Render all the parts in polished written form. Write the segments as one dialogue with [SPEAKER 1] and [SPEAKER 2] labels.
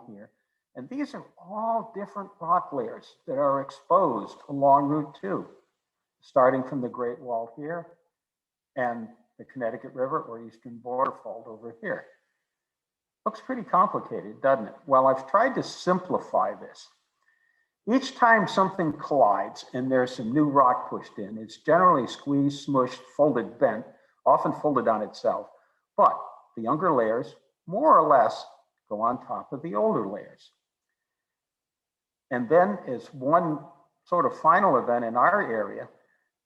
[SPEAKER 1] here. And these are all different rock layers that are exposed along Route 2, starting from the Great Wall here and the Connecticut River or Eastern Border Fault over here. Looks pretty complicated, doesn't it? Well, I've tried to simplify this. Each time something collides and there's some new rock pushed in, it's generally squeezed, smushed, folded, bent, often folded on itself. But the younger layers, more or less, go on top of the older layers. And then as one sort of final event in our area,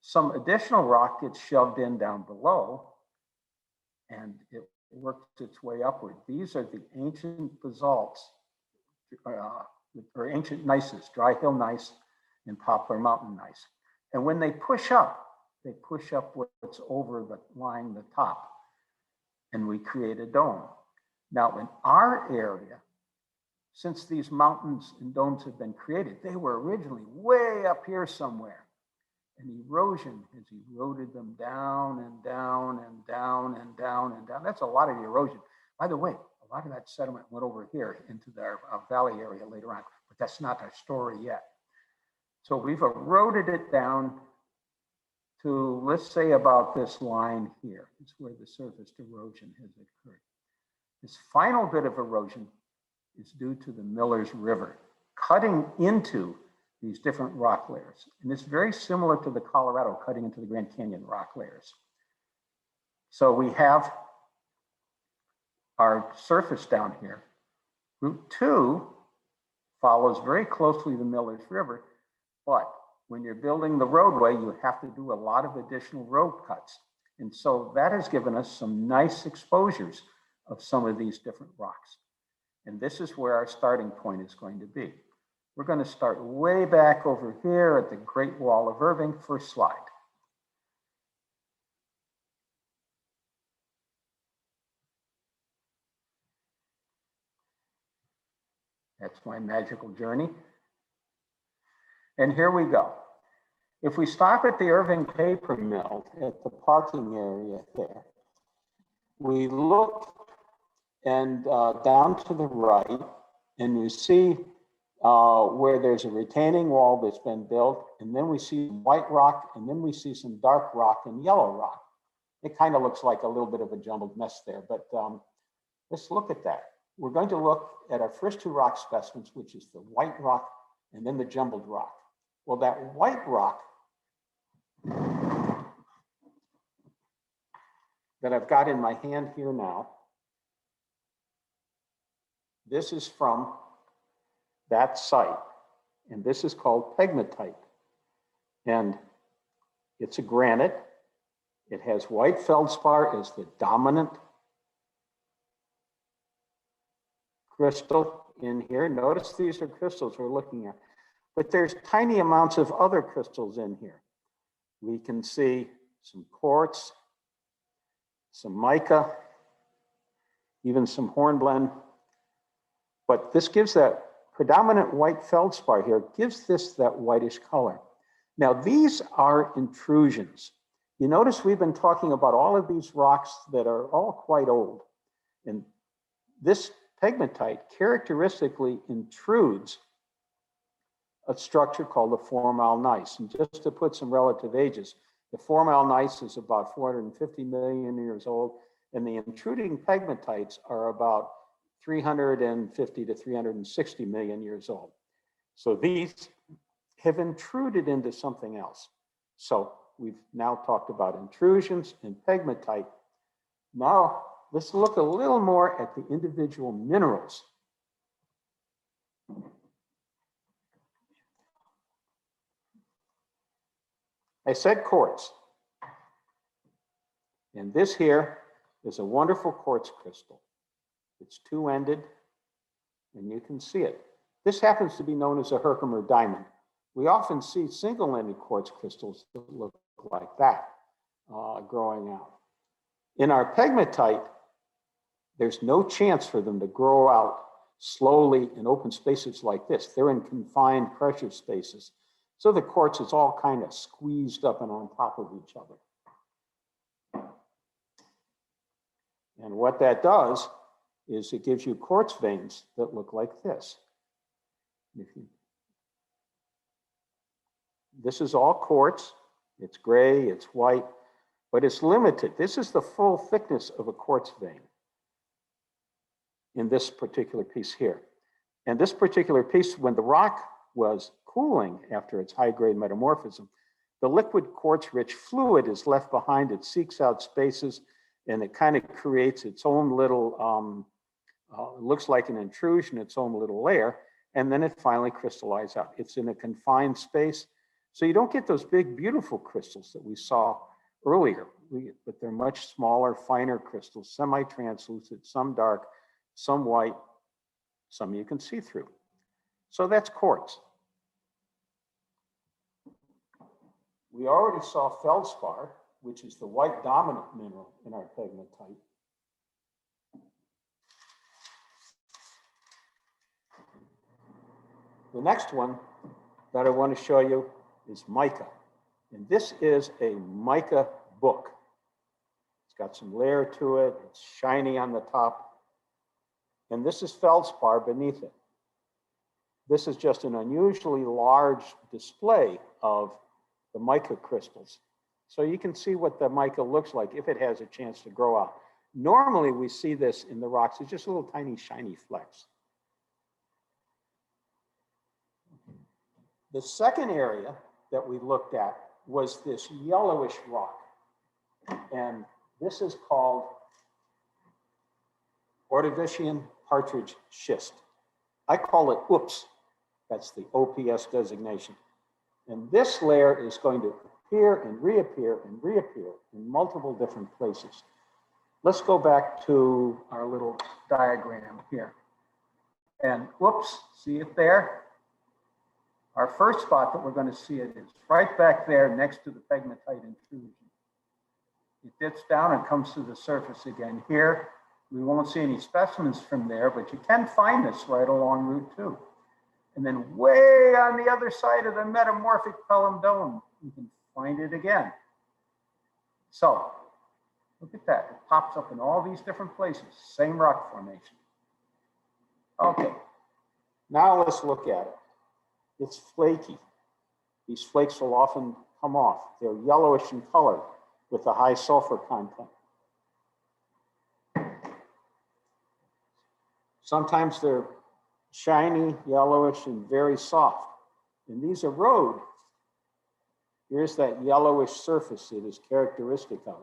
[SPEAKER 1] some additional rock gets shoved in down below and it works its way upward. These are the ancient basalts, or ancient gneisses, dry hill gneiss and poplar mountain gneiss. And when they push up what's over the line, the top, and we create a dome. Now in our area, since these mountains and domes have been created, they were originally way up here somewhere. And erosion has eroded them down and down and down and down and down. That's a lot of erosion. By the way, a lot of that sediment went over here into our valley area later on, but that's not our story yet. So we've eroded it down to, let's say, about this line here. It's where the surface erosion has occurred. This final bit of erosion is due to the Miller's River cutting into these different rock layers. And it's very similar to the Colorado cutting into the Grand Canyon rock layers. So we have our surface down here. Route 2 follows very closely the Miller's River, but when you're building the roadway, you have to do a lot of additional road cuts. And so that has given us some nice exposures of some of these different rocks. And this is where our starting point is going to be. We're going to start way back over here at the Great Wall of Erving. First slide. That's my magical journey. And here we go. If we stop at the Erving paper mill at the parking area there, we look and down to the right, and you see where there's a retaining wall that's been built, and then we see white rock, and then we see some dark rock and yellow rock. It kind of looks like a little bit of a jumbled mess there, but let's look at that. We're going to look at our first two rock specimens, which is the white rock and then the jumbled rock. Well, that white rock that I've got in my hand here now, this is from that site, and this is called Pegmatite. And it's a granite. It has white feldspar as the dominant crystal in here. Notice these are crystals we're looking at, but there's tiny amounts of other crystals in here. We can see some quartz, some mica, even some hornblende, but this gives that predominant white feldspar here, gives this that whitish color. Now, these are intrusions. You notice we've been talking about all of these rocks that are all quite old. And this pegmatite characteristically intrudes a structure called the 4-mile gneiss. And just to put some relative ages, the 4-mile gneiss is about 450 million years old, and the intruding pegmatites are about 350 to 360 million years old. So these have intruded into something else. So we've now talked about intrusions and pegmatite. Now let's look a little more at the individual minerals. I said quartz. And this here is a wonderful quartz crystal. It's two-ended, and you can see it. This happens to be known as a Herkimer diamond. We often see single-ended quartz crystals that look like that growing out. In our pegmatite, there's no chance for them to grow out slowly in open spaces like this. They're in confined pressure spaces. So the quartz is all kind of squeezed up and on top of each other. And what that does is it gives you quartz veins that look like this. This is all quartz. It's gray, it's white, but it's limited. This is the full thickness of a quartz vein in this particular piece here. And this particular piece, when the rock was cooling after its high-grade metamorphism, the liquid quartz-rich fluid is left behind. It seeks out spaces, and it kind of creates its own little, looks like an intrusion, its own little layer, and then it finally crystallizes out. It's in a confined space, so you don't get those big, beautiful crystals that we saw earlier, but they're much smaller, finer crystals, semi-translucent, some dark, some white, some you can see through. So that's quartz. We already saw feldspar, which is the white dominant mineral in our pegmatite. The next one that I want to show you is mica. And this is a mica book. It's got some layer to it. It's shiny on the top. And this is feldspar beneath it. This is just an unusually large display of the mica crystals. So you can see what the mica looks like if it has a chance to grow out. Normally we see this in the rocks. It's just little tiny shiny flecks. The second area that we looked at was this yellowish rock. And this is called Ordovician Partridge Schist. I call it OOPS. That's the OPS designation. And this layer is going to appear and reappear in multiple different places. Let's go back to our little diagram here. And whoops, see it there? Our first spot that we're going to see it is right back there next to the pegmatite intrusion. It dips down and comes to the surface again. Here, we won't see any specimens from there, but you can find this right along Route 2. And then way on the other side of the metamorphic Pelham dome, you can find it again. So, look at that. It pops up in all these different places, same rock formation. Okay, now let's look at it. It's flaky. These flakes will often come off. They're yellowish in color with a high sulfur content. Sometimes they're shiny, yellowish, and very soft. And these erode. Here's that yellowish surface that is characteristic of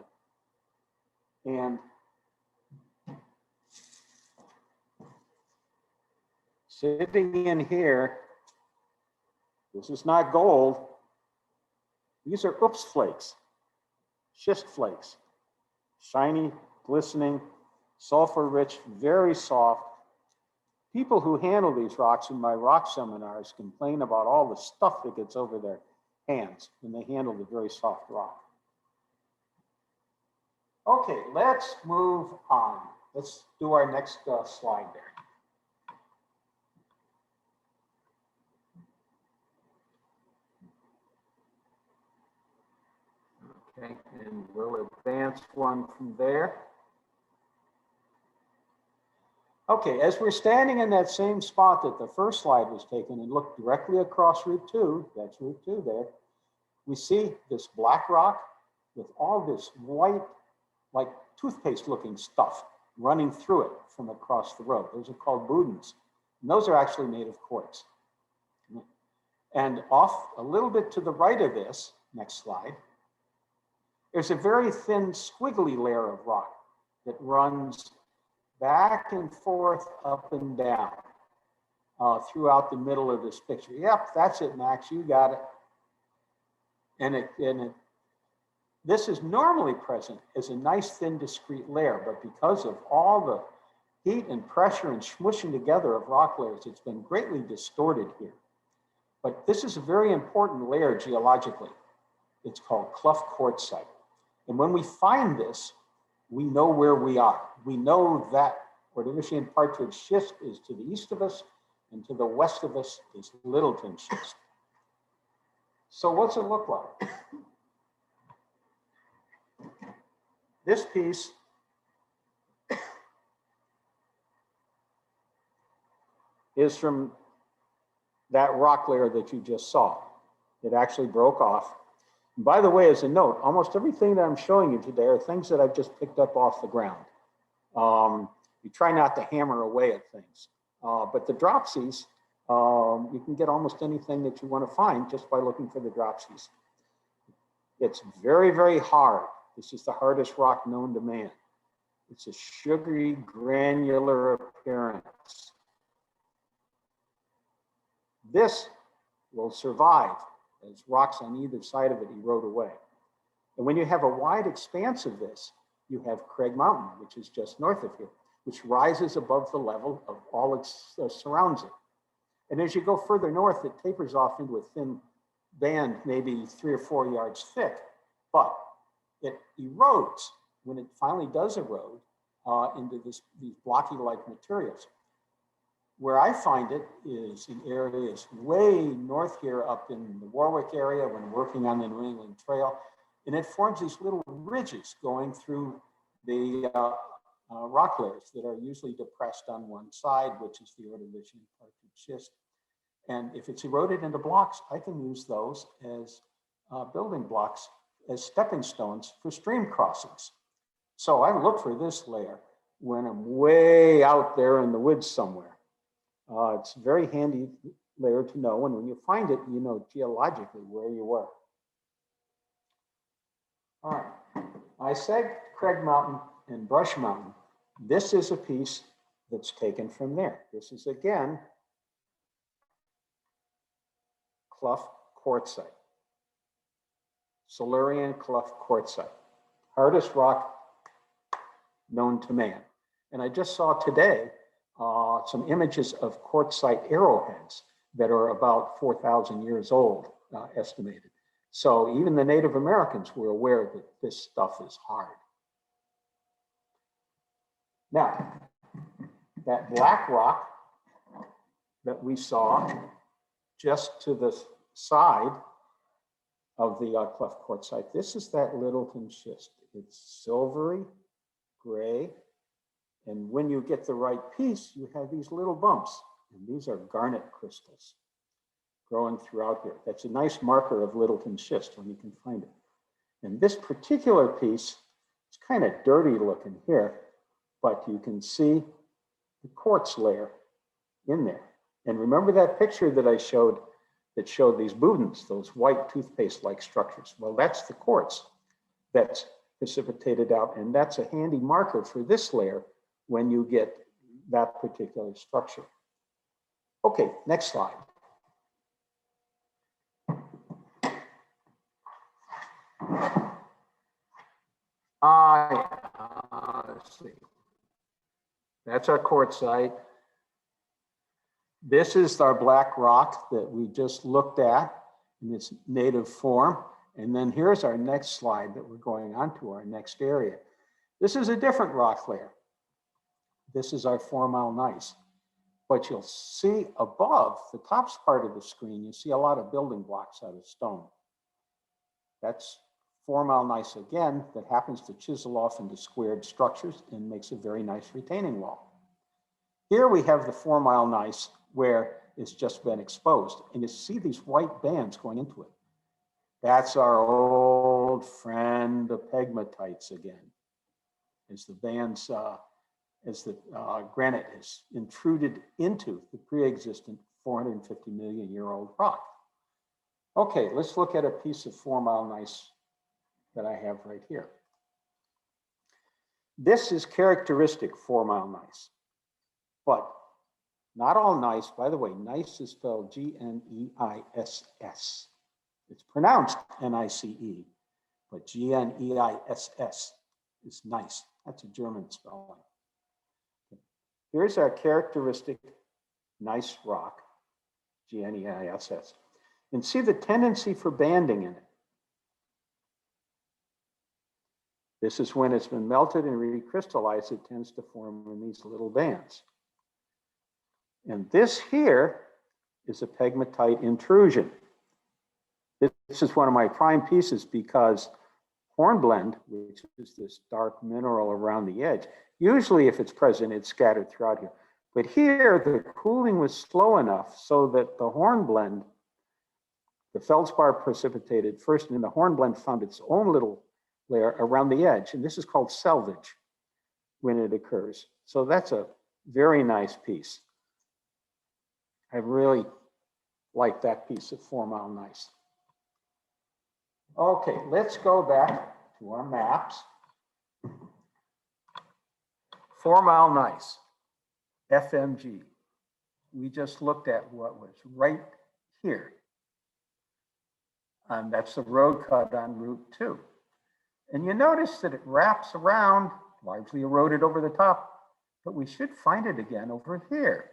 [SPEAKER 1] it. And sitting in here, this is not gold. These are OOPS flakes, schist flakes. Shiny, glistening, sulfur-rich, very soft. People who handle these rocks in my rock seminars complain about all the stuff that gets over their hands when they handle the very soft rock. Okay, let's move on. Let's do our next slide there. Okay, and we'll advance one from there. Okay, as we're standing in that same spot that the first slide was taken and look directly across Route 2, that's Route 2 there, we see this black rock with all this white, like toothpaste looking stuff running through it from across the road. Those are called boudins. And those are actually made of quartz. And off a little bit to the right of this, next slide, there's a very thin squiggly layer of rock that runs back and forth, up and down throughout the middle of this picture. Yep, that's it, Max, you got it. And this is normally present as a nice thin discrete layer, but because of all the heat and pressure and smushing together of rock layers, it's been greatly distorted here. But this is a very important layer geologically. It's called cleft quartzite. And when we find this, we know where we are. We know that Ordovician Partridge Schist is to the east of us, and to the west of us is Littleton Schist. So what's it look like? This piece is from that rock layer that you just saw. It actually broke off. And by the way, as a note, almost everything that I'm showing you today are things that I've just picked up off the ground. You try not to hammer away at things. But the dropsies, you can get almost anything that you want to find just by looking for the dropsies. It's very, very hard. This is the hardest rock known to man. It's a sugary, granular appearance. This will survive as rocks on either side of it erode away. And when you have a wide expanse of this, you have Craig Mountain, which is just north of here, which rises above the level of all it surrounds it. And as you go further north, it tapers off into a thin band, maybe 3 or 4 yards thick, but it erodes when it finally does erode into these blocky-like materials. Where I find it is in areas way north here up in the Warwick area when working on the New England Trail, and it forms these little ridges going through the rock layers that are usually depressed on one side, which is the Ordovician Partridge schist. And if it's eroded into blocks, I can use those as building blocks, as stepping stones for stream crossings. So I look for this layer when I'm way out there in the woods somewhere. It's a very handy layer to know, and when you find it, you know geologically where you were. All right, I said Craig Mountain and Brush Mountain. This is a piece that's taken from there. This is again Clough quartzite, Silurian Clough quartzite, hardest rock known to man. And I just saw today some images of quartzite arrowheads that are about 4,000 years old, estimated. So even the Native Americans were aware that this stuff is hard. Now, that black rock that we saw just to the side of the Clough quartzite, this is that Littleton schist. It's silvery, gray, and when you get the right piece, you have these little bumps, and these are garnet crystals growing throughout here. That's a nice marker of Littleton schist when you can find it. And this particular piece, it's kind of dirty looking here, but you can see the quartz layer in there. And remember that picture that I showed that showed these boudins, those white toothpaste-like structures? Well, that's the quartz that's precipitated out, and that's a handy marker for this layer when you get that particular structure. Okay, next slide. Let's see. That's our quartzite. This is our black rock that we just looked at in its native form. And then here's our next slide that we're going on to, our next area. This is a different rock layer. This is our 4 mile gneiss. But you'll see above the top part of the screen, you see a lot of building blocks out of stone. That's 4 mile gneiss again, that happens to chisel off into squared structures and makes a very nice retaining wall. Here we have the 4 mile gneiss where it's just been exposed, and you see these white bands going into it. That's our old friend, the pegmatites again. As the bands, as the granite is intruded into the pre-existent 450 million year old rock. Okay, let's look at a piece of 4 mile gneiss that I have right here. This is characteristic 4 mile gneiss, but not all gneiss. By the way, gneiss is spelled G-N-E-I-S-S. It's pronounced N-I-C-E, but G-N-E-I-S-S is nice. That's a German spelling. Here's our characteristic gneiss rock, G-N-E-I-S-S. And see the tendency for banding in it. This is when it's been melted and recrystallized, it tends to form in these little bands. And this here is a pegmatite intrusion. This is one of my prime pieces because hornblende, which is this dark mineral around the edge, usually if it's present, it's scattered throughout here. But here, the cooling was slow enough so that the hornblende, the feldspar precipitated first, and then the hornblende found its own little layer around the edge. And this is called selvage when it occurs. So that's a very nice piece. I really like that piece of 4 Mile Gneiss. Okay, let's go back to our maps. 4 Mile Gneiss, FMG. We just looked at what was right here. And that's the road cut on Route 2. And you notice that it wraps around, largely eroded over the top, but we should find it again over here.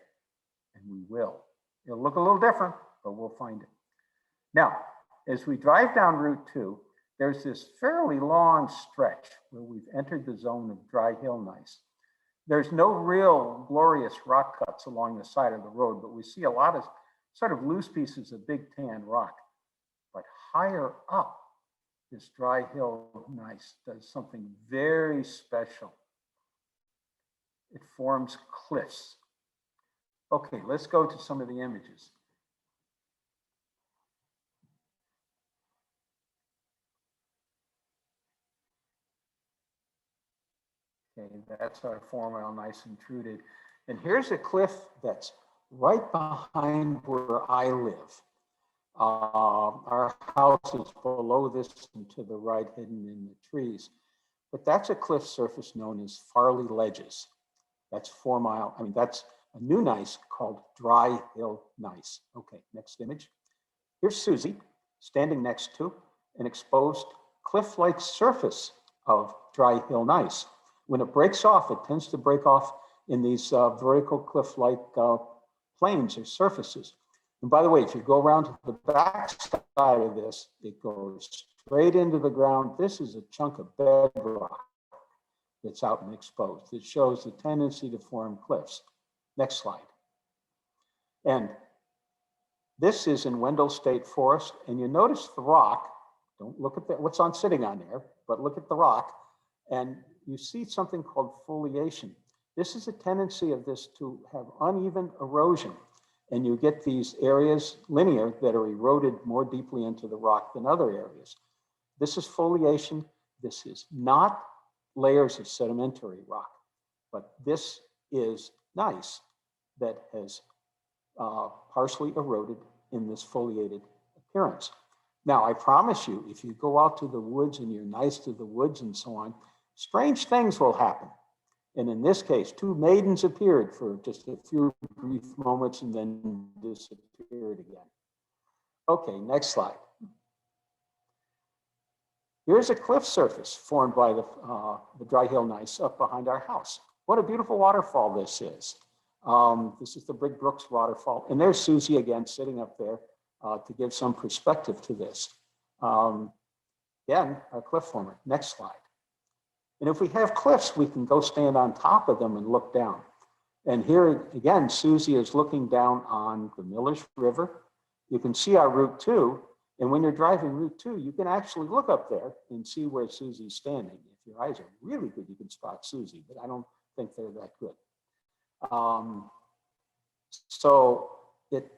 [SPEAKER 1] And we will. It'll look a little different, but we'll find it. Now, as we drive down Route 2, there's this fairly long stretch where we've entered the zone of dry hill gneiss. There's no real glorious rock cuts along the side of the road, but we see a lot of sort of loose pieces of big tan rock. But higher up, this dry hill gneiss does something very special. It forms cliffs. Okay, let's go to some of the images. Okay, that's our 4 Mile Gneiss intruded. And here's a cliff that's right behind where I live. Our house is below this and to the right, hidden in the trees. But that's a cliff surface known as Farley Ledges. That's 4 Mile, that's a new gneiss called dry hill gneiss. Okay, next image. Here's Susie standing next to an exposed cliff-like surface of dry hill gneiss. When it breaks off, it tends to break off in these vertical cliff-like planes or surfaces. And by the way, if you go around to the back side of this, it goes straight into the ground. This is a chunk of bedrock that's out and exposed. It shows the tendency to form cliffs. Next slide. And this is in Wendell State Forest, and you notice the rock. Don't look at what's sitting on there, but look at the rock, and you see something called foliation. This is a tendency of this to have uneven erosion, and you get these areas, linear, that are eroded more deeply into the rock than other areas. This is foliation. This is not layers of sedimentary rock, but this is gneiss that has partially eroded in this foliated appearance. Now, I promise you, if you go out to the woods and you're nice to the woods and so on, strange things will happen. And in this case, 2 maidens appeared for just a few brief moments and then disappeared again. Okay, next slide. Here's a cliff surface formed by the dry hill gneiss up behind our house. What a beautiful waterfall this is. This is the Brig Brooks waterfall. And there's Susie again sitting up there to give some perspective to this. Again, a cliff former. Next slide. And if we have cliffs, we can go stand on top of them and look down. And here again, Susie is looking down on the Millers River. You can see our Route 2. And when you're driving Route 2, you can actually look up there and see where Susie's standing. If your eyes are really good, you can spot Susie, but I don't think they're that good. So it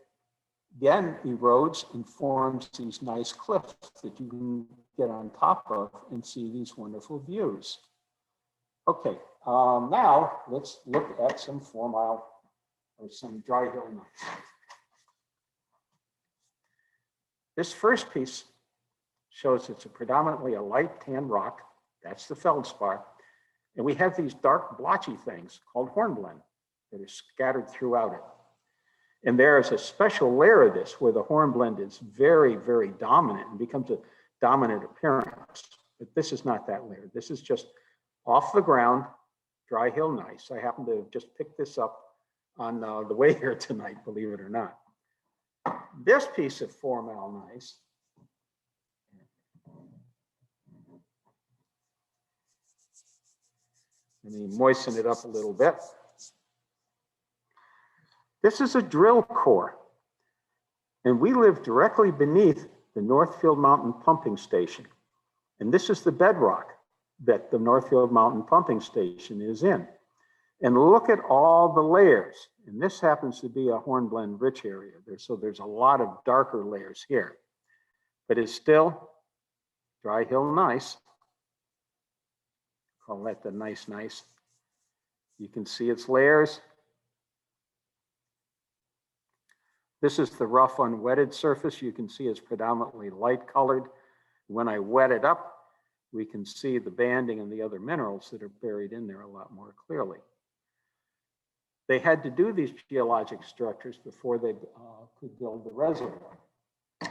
[SPEAKER 1] again erodes and forms these nice cliffs that you can get on top of and see these wonderful views. Okay, now let's look at some 4 Mile or some dry hill gneiss. This first piece shows it's a predominantly a light tan rock. That's the feldspar. And we have these dark blotchy things called hornblende that are scattered throughout it. And there is a special layer of this where the hornblende is very, very dominant and becomes a dominant appearance. But this is not that layer. This is just off the ground, dry hill gneiss. I happen to have just picked this up on the way here tonight, believe it or not. This piece of 4 Mile gneiss let me moisten it up a little bit. This is a drill core, and we live directly beneath the Northfield Mountain Pumping Station. And this is the bedrock that the Northfield Mountain Pumping Station is in. And look at all the layers. And this happens to be a hornblende rich area there. So there's a lot of darker layers here, but it's still dry hill gneiss. Call that the nice. You can see its layers. This is the rough unwetted surface. You can see it's predominantly light colored. When I wet it up, we can see the banding and the other minerals that are buried in there a lot more clearly. They had to do these geologic structures before they could build the reservoir.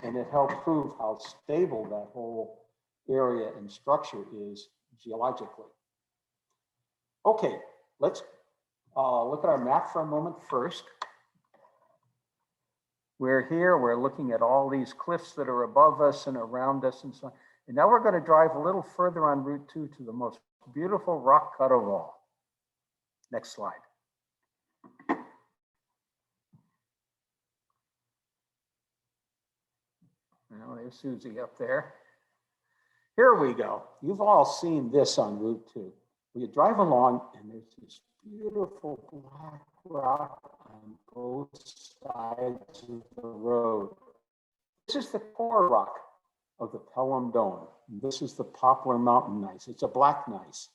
[SPEAKER 1] And it helped prove how stable that whole area and structure is geologically. Okay, let's look at our map for a moment first. We're here, we're looking at all these cliffs that are above us and around us and so on. And now we're going to drive a little further on Route 2 to the most beautiful rock cut of all. Next slide. Now there's Susie up there. Here we go. You've all seen this on Route 2. We drive along and there's this beautiful black rock on both sides of the road. This is the core rock of the Pelham Dome. This is the Poplar Mountain gneiss. It's a black gneiss.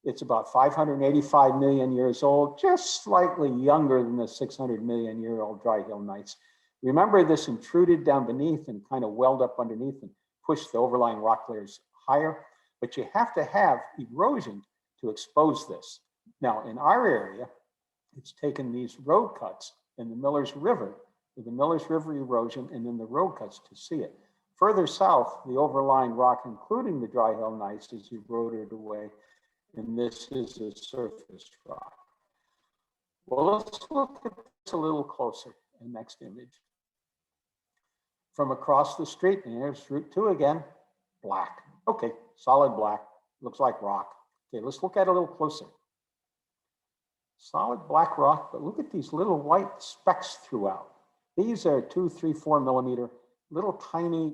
[SPEAKER 1] It's about 585 million years old, just slightly younger than the 600 million year old dry hill gneiss. Remember, this intruded down beneath and kind of welled up underneath and pushed the overlying rock layers higher, but you have to have erosion to expose this. Now, in our area, it's taken these road cuts in the Miller's River, with the Miller's River erosion and then the road cuts to see it. Further south, the overlying rock, including the dry hill gneiss, is eroded away, and this is a surface rock. Well, let's look at this a little closer in the next image. From across the street, and there's Route 2 again, black. Okay, solid black, looks like rock. Okay, let's look at it a little closer. Solid black rock, but look at these little white specks throughout. These are 2, 3, 4 millimeter, little tiny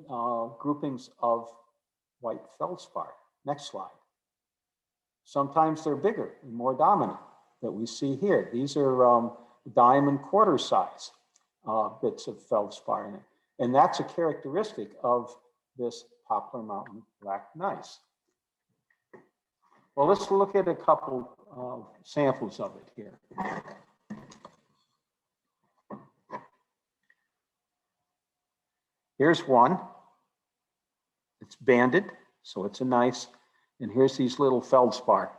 [SPEAKER 1] groupings of white feldspar. Next slide. Sometimes they're bigger and more dominant that we see here. These are dime and quarter size bits of feldspar in it. And that's a characteristic of this Poplar Mountain black gneiss. Well, let's look at a couple of samples of it here. Here's one. It's banded, so it's a gneiss. And here's these little feldspar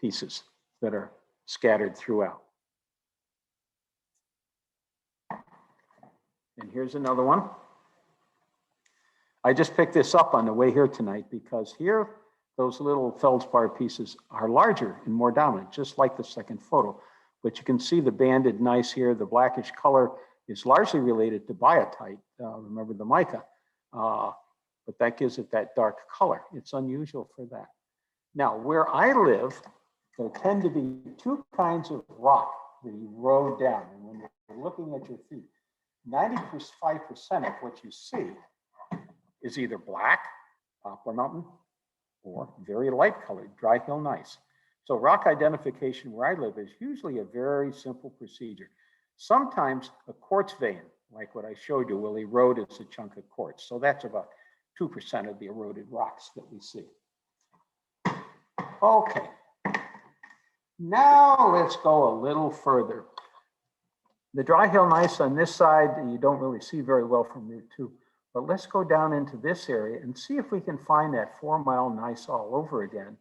[SPEAKER 1] pieces that are scattered throughout. And here's another one. I just picked this up on the way here tonight because here, those little feldspar pieces are larger and more dominant, just like the second photo. But you can see the banded gneiss here. The blackish color is largely related to biotite. Remember the mica, but that gives it that dark color. It's unusual for that. Now, where I live, there tend to be two kinds of rock that erode down. And when you're looking at your feet, 95% of what you see is either black, Poplar Mountain, or very light colored, dry hill gneiss. So rock identification where I live is usually a very simple procedure. Sometimes a quartz vein, like what I showed you, will erode as a chunk of quartz. So that's about 2% of the eroded rocks that we see. Okay, now let's go a little further. The dry hill gneiss on this side, you don't really see very well from Route 2, but let's go down into this area and see if we can find that 4-mile gneiss all over again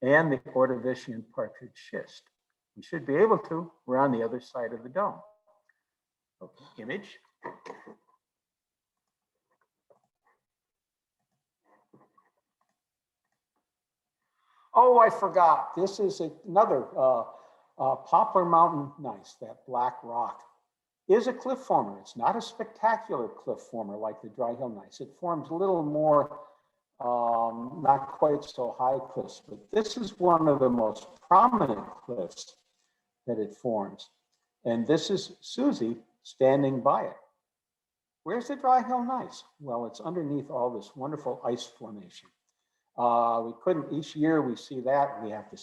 [SPEAKER 1] and the Ordovician Partridge schist. We should be able to. We're on the other side of the dome. Okay, image. Oh, I forgot. This is another Poplar Mountain gneiss, that black rock. Is a cliff former. It's not a spectacular cliff former like the dry hill gneiss. It forms a little more, not quite so high cliffs, but this is one of the most prominent cliffs that it forms. And this is Susie standing by it. Where's the dry hill gneiss? Well, it's underneath all this wonderful ice formation. We couldn't, each year we see that, we have to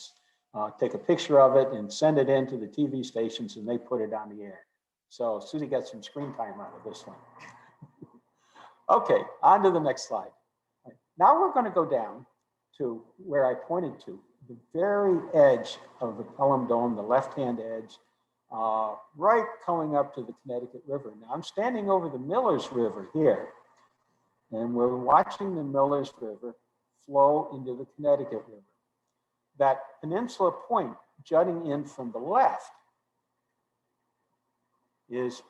[SPEAKER 1] take a picture of it and send it in to the TV stations, and they put it on the air. So Susie got some screen time out of this one. Okay, on to the next slide. Now we're going to go down to where I pointed to, the very edge of the Pelham Dome, the left-hand edge, right coming up to the Connecticut River. Now I'm standing over the Millers River here, and we're watching the Millers River flow into the Connecticut River. That peninsula point jutting in from the left is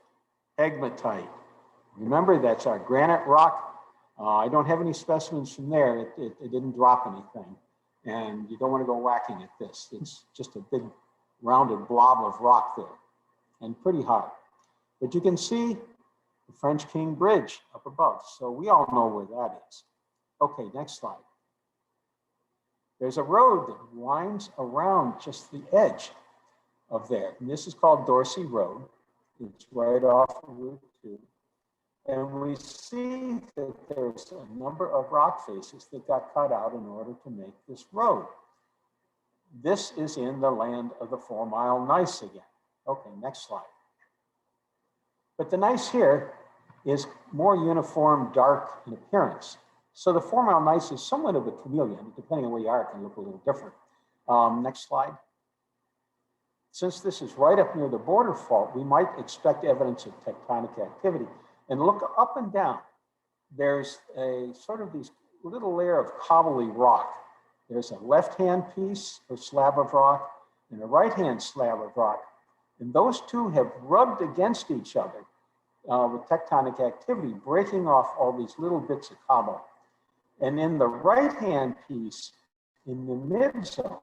[SPEAKER 1] Pegmatite. Remember, that's our granite rock. I don't have any specimens from there. It didn't drop anything. And you don't want to go whacking at this. It's just a big rounded blob of rock there and pretty hard. But you can see the French King Bridge up above. So we all know where that is. Okay, next slide. There's a road that winds around just the edge of there. And this is called Dorsey Road. It's right off of Route 2. And we see that there's a number of rock faces that got cut out in order to make this road. This is in the land of the 4 Mile Gneiss again. Okay, next slide. But the gneiss here is more uniform, dark in appearance. So the 4 Mile Gneiss is somewhat of a chameleon. Depending on where you are, it can look a little different. Next slide. Since this is right up near the border fault, we might expect evidence of tectonic activity. And look up and down. There's a sort of these little layer of cobbly rock. There's a left-hand piece or slab of rock and a right-hand slab of rock. And those two have rubbed against each other with tectonic activity, breaking off all these little bits of cobble. And in the right-hand piece, in the mid-zone,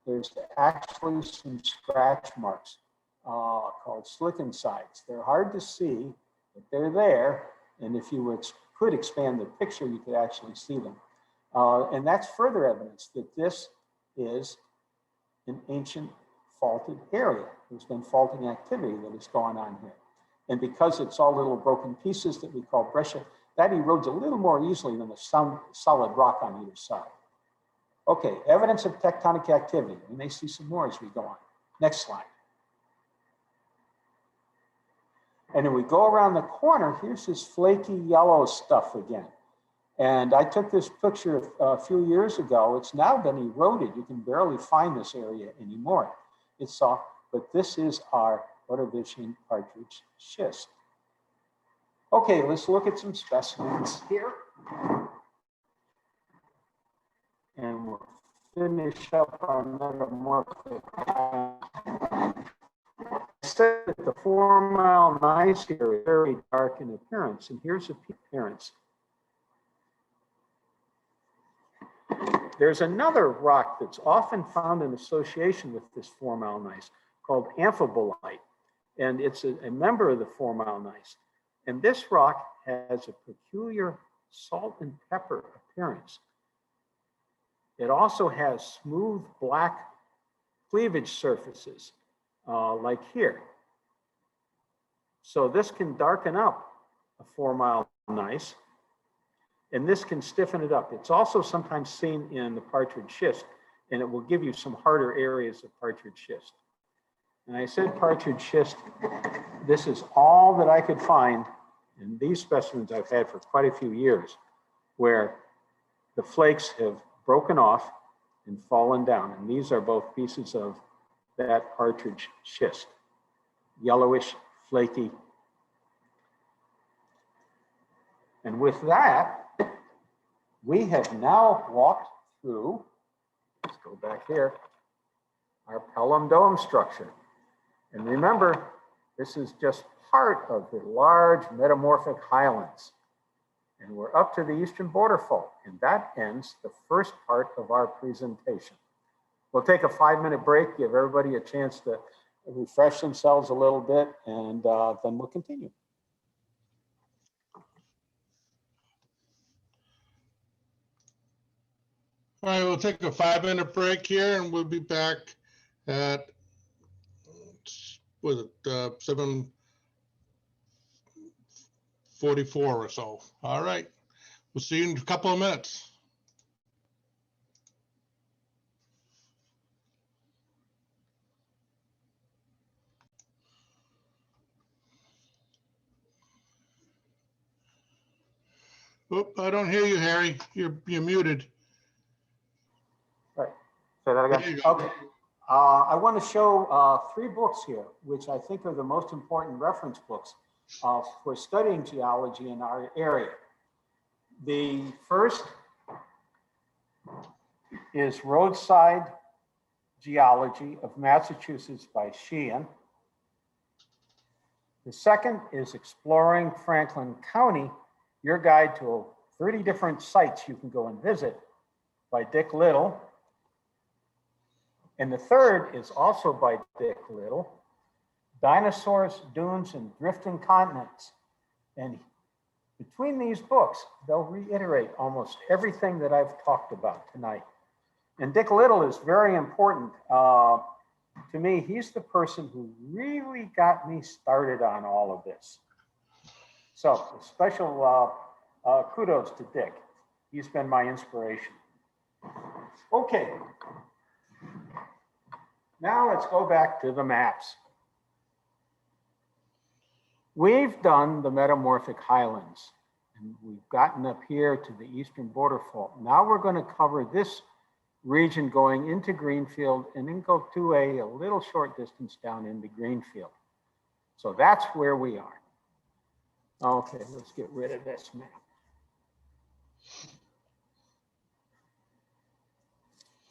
[SPEAKER 1] there's actually some scratch marks called slicken sides. They're hard to see, but they're there. And if you could expand the picture, you could actually see them. And that's further evidence that this is an ancient faulted area. There's been faulting activity that has gone on here. And because it's all little broken pieces that we call breccia, that erodes a little more easily than the solid rock on either side. Okay, evidence of tectonic activity. We may see some more as we go on. Next slide. And then we go around the corner, here's this flaky yellow stuff again. And I took this picture a few years ago. It's now been eroded. You can barely find this area anymore. It's soft, but this is our Ordovician Partridge schist. Okay, let's look at some specimens here. And we'll finish up our metamorphic. I said that the 4 Mile Gneiss here is very dark in appearance, and here's a appearance. There's another rock that's often found in association with this 4 Mile Gneiss called Amphibolite, and it's a member of the 4 Mile Gneiss. And this rock has a peculiar salt and pepper appearance. It also has smooth black cleavage surfaces, like here. So this can darken up a 4 Mile Gneiss, and this can stiffen it up. It's also sometimes seen in the Partridge schist, and it will give you some harder areas of Partridge schist. And I said Partridge schist, this is all that I could find in these specimens I've had for quite a few years, where the flakes have broken off and fallen down. And these are both pieces of that Partridge schist, yellowish, flaky. And with that, we have now walked through, let's go back here, our Pelham Dome structure. And remember, this is just part of the large metamorphic highlands. And we're up to the eastern border fault, and that ends the first part of our presentation. We'll take a 5-minute break, give everybody a chance to refresh themselves a little bit, and then we'll continue.
[SPEAKER 2] All right, we'll take a 5-minute break here, and we'll be back at, was it 7:44 or so. All right, we'll see you in a couple of minutes. Oop, I don't hear you, Harry. You're muted.
[SPEAKER 1] Right. Say that again.
[SPEAKER 2] There you go.
[SPEAKER 1] Okay. I want to show 3 books here, which I think are the most important reference books for studying geology in our area. The first is Roadside Geology of Massachusetts by Sheehan. The second is Exploring Franklin County, Your Guide to 30 Different Sites You Can Go and Visit by Dick Little. And the third is also by Dick Little, Dinosaurs, Dunes, and Drifting Continents. And between these books, they'll reiterate almost everything that I've talked about tonight. And Dick Little is very important to me. He's the person who really got me started on all of this. So special kudos to Dick. He's been my inspiration. Okay. Now let's go back to the maps. We've done the metamorphic highlands, and we've gotten up here to the eastern border fault. Now we're going to cover this region going into Greenfield and then go to a little short distance down into Greenfield. So that's where we are. Okay, let's get rid of this map.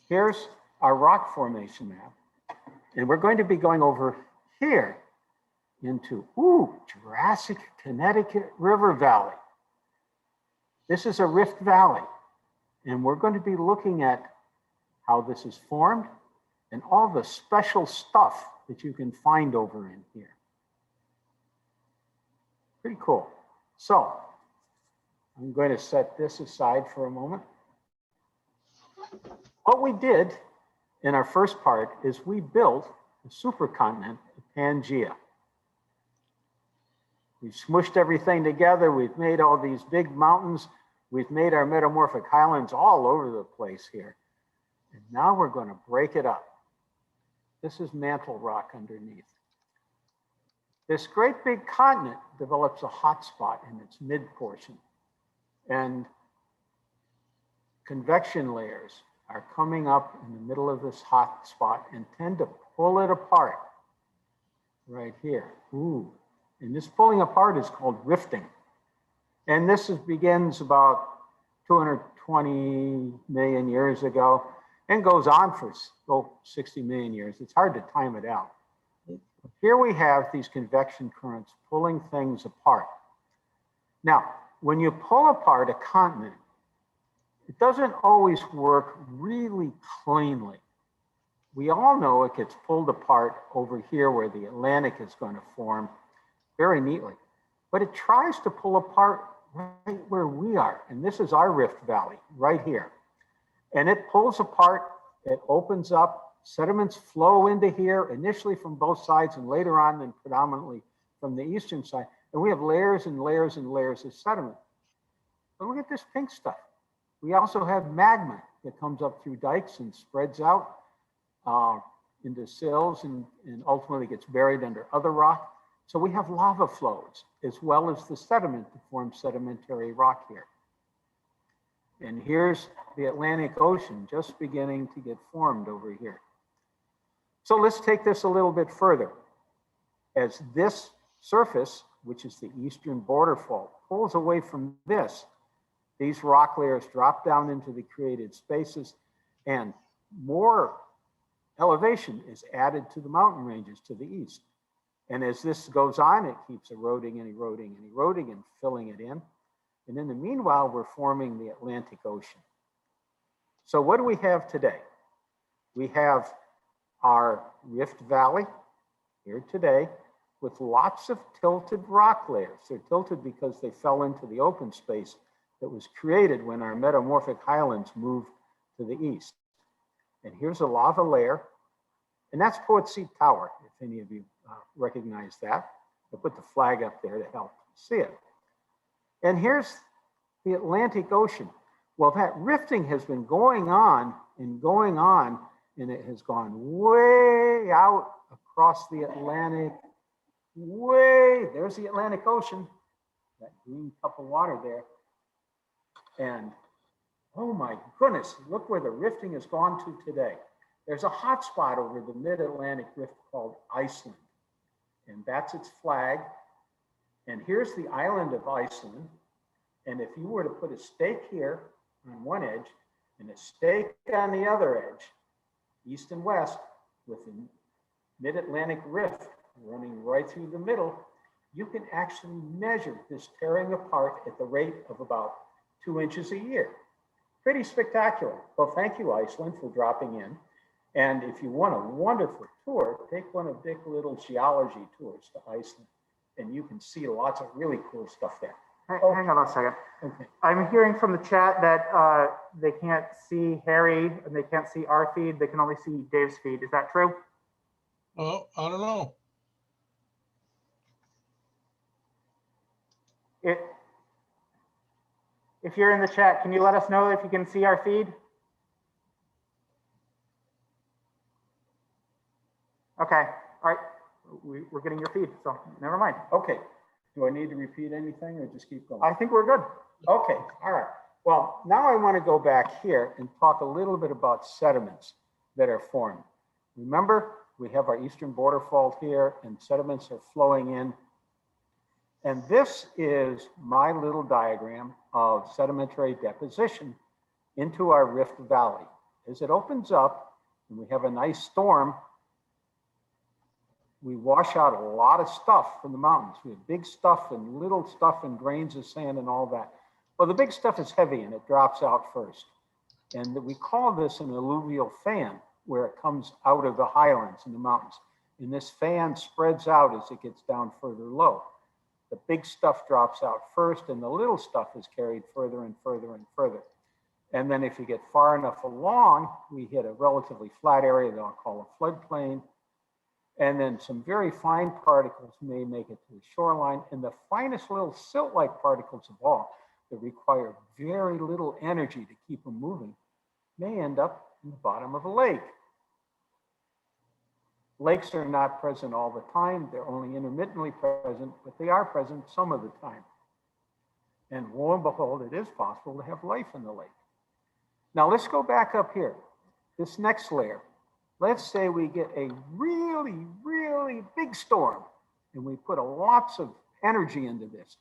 [SPEAKER 1] Here's our rock formation map. And we're going to be going over here into, Jurassic Connecticut River Valley. This is a rift valley. And we're going to be looking at how this is formed and all the special stuff that you can find over in here. Pretty cool. So I'm going to set this aside for a moment. What we did in our first part is we built the supercontinent of Pangaea. We've smushed everything together. We've made all these big mountains. We've made our metamorphic highlands all over the place here. And now we're going to break it up. This is mantle rock underneath. This great big continent develops a hot spot in its mid portion. And convection layers are coming up in the middle of this hot spot and tend to pull it apart right here. And this pulling apart is called rifting. And this begins about 220 million years ago and goes on for 60 million years. It's hard to time it out. Here we have these convection currents pulling things apart. Now, when you pull apart a continent, it doesn't always work really cleanly. We all know it gets pulled apart over here where the Atlantic is going to form very neatly, but it tries to pull apart right where we are. And this is our rift valley right here. And it pulls apart, it opens up, sediments flow into here, initially from both sides and later on then predominantly from the eastern side. And we have layers and layers and layers of sediment. But look at this pink stuff. We also have magma that comes up through dikes and spreads out into sills and ultimately gets buried under other rock. So we have lava flows as well as the sediment to form sedimentary rock here. And here's the Atlantic Ocean just beginning to get formed over here. So let's take this a little bit further. As this surface, which is the eastern border fault, pulls away from this, these rock layers drop down into the created spaces and more elevation is added to the mountain ranges to the east. And as this goes on, it keeps eroding and eroding and eroding and filling it in. And in the meanwhile, we're forming the Atlantic Ocean. So what do we have today? We have our Rift Valley here today with lots of tilted rock layers. They're tilted because they fell into the open space that was created when our metamorphic highlands moved to the east. And here's a lava layer, and that's Poet Seat Tower, if any of you recognize that. I put the flag up there to help see it. And here's the Atlantic Ocean. Well, that rifting has been going on, and it has gone way out across the Atlantic, there's the Atlantic Ocean, that green cup of water there. And oh my goodness, look where the rifting has gone to today. There's a hot spot over the mid-Atlantic rift called Iceland, and that's its flag. And here's the island of Iceland. And if you were to put a stake here on one edge and a stake on the other edge, east and west, with the mid-Atlantic rift running right through the middle, you can actually measure this tearing apart at the rate of about 2 inches a year. Pretty spectacular. Well, thank you, Iceland, for dropping in. And if you want a wonderful tour, take one of Dick Little's geology tours to Iceland, and you can see lots of really cool stuff there.
[SPEAKER 3] Hang on a second.
[SPEAKER 1] Okay.
[SPEAKER 3] I'm hearing from the chat that they can't see Harry and they can't see our feed. They can only see Dave's feed. Is that true?
[SPEAKER 2] Oh, I don't know.
[SPEAKER 3] If you're in the chat, can you let us know if you can see our feed? Okay, all right. We're getting your feed, so never mind.
[SPEAKER 1] Okay. Do I need to repeat anything or just keep going?
[SPEAKER 3] I think we're good.
[SPEAKER 1] Okay, all right. Well, now I want to go back here and talk a little bit about sediments that are formed. Remember, we have our eastern border fault here and sediments are flowing in. And this is my little diagram of sedimentary deposition into our Rift Valley. As it opens up and we have a nice storm, we wash out a lot of stuff from the mountains. We have big stuff and little stuff and grains of sand and all that. Well, the big stuff is heavy and it drops out first. And we call this an alluvial fan, where it comes out of the highlands and the mountains. And this fan spreads out as it gets down further low. The big stuff drops out first and the little stuff is carried further and further and further. And then if you get far enough along, we hit a relatively flat area that I'll call a floodplain. And then some very fine particles may make it to the shoreline. And the finest little silt-like particles of all that require very little energy to keep them moving may end up in the bottom of a lake. Lakes are not present all the time. They're only intermittently present, but they are present some of the time. And lo and behold, it is possible to have life in the lake. Now let's go back up here. This next layer. Let's say we get a really, really big storm and we put lots of energy into this.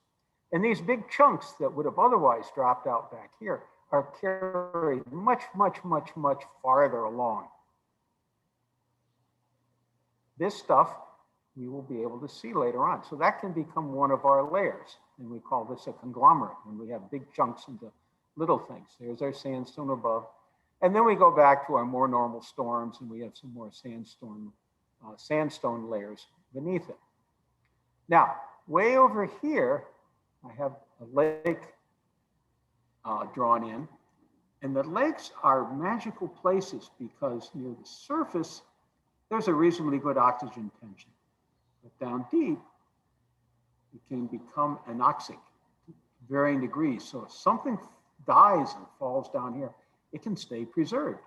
[SPEAKER 1] And these big chunks that would have otherwise dropped out back here are carried much, much, much, much farther along. This stuff we will be able to see later on. So that can become one of our layers. And we call this a conglomerate when we have big chunks into little things. There's our sandstone above. And then we go back to our more normal storms and we have some more sandstone layers beneath it. Now, way over here, I have a lake drawn in. And the lakes are magical places because near the surface, there's a reasonably good oxygen tension. But down deep, it can become anoxic to varying degrees. So if something dies and falls down here, it can stay preserved.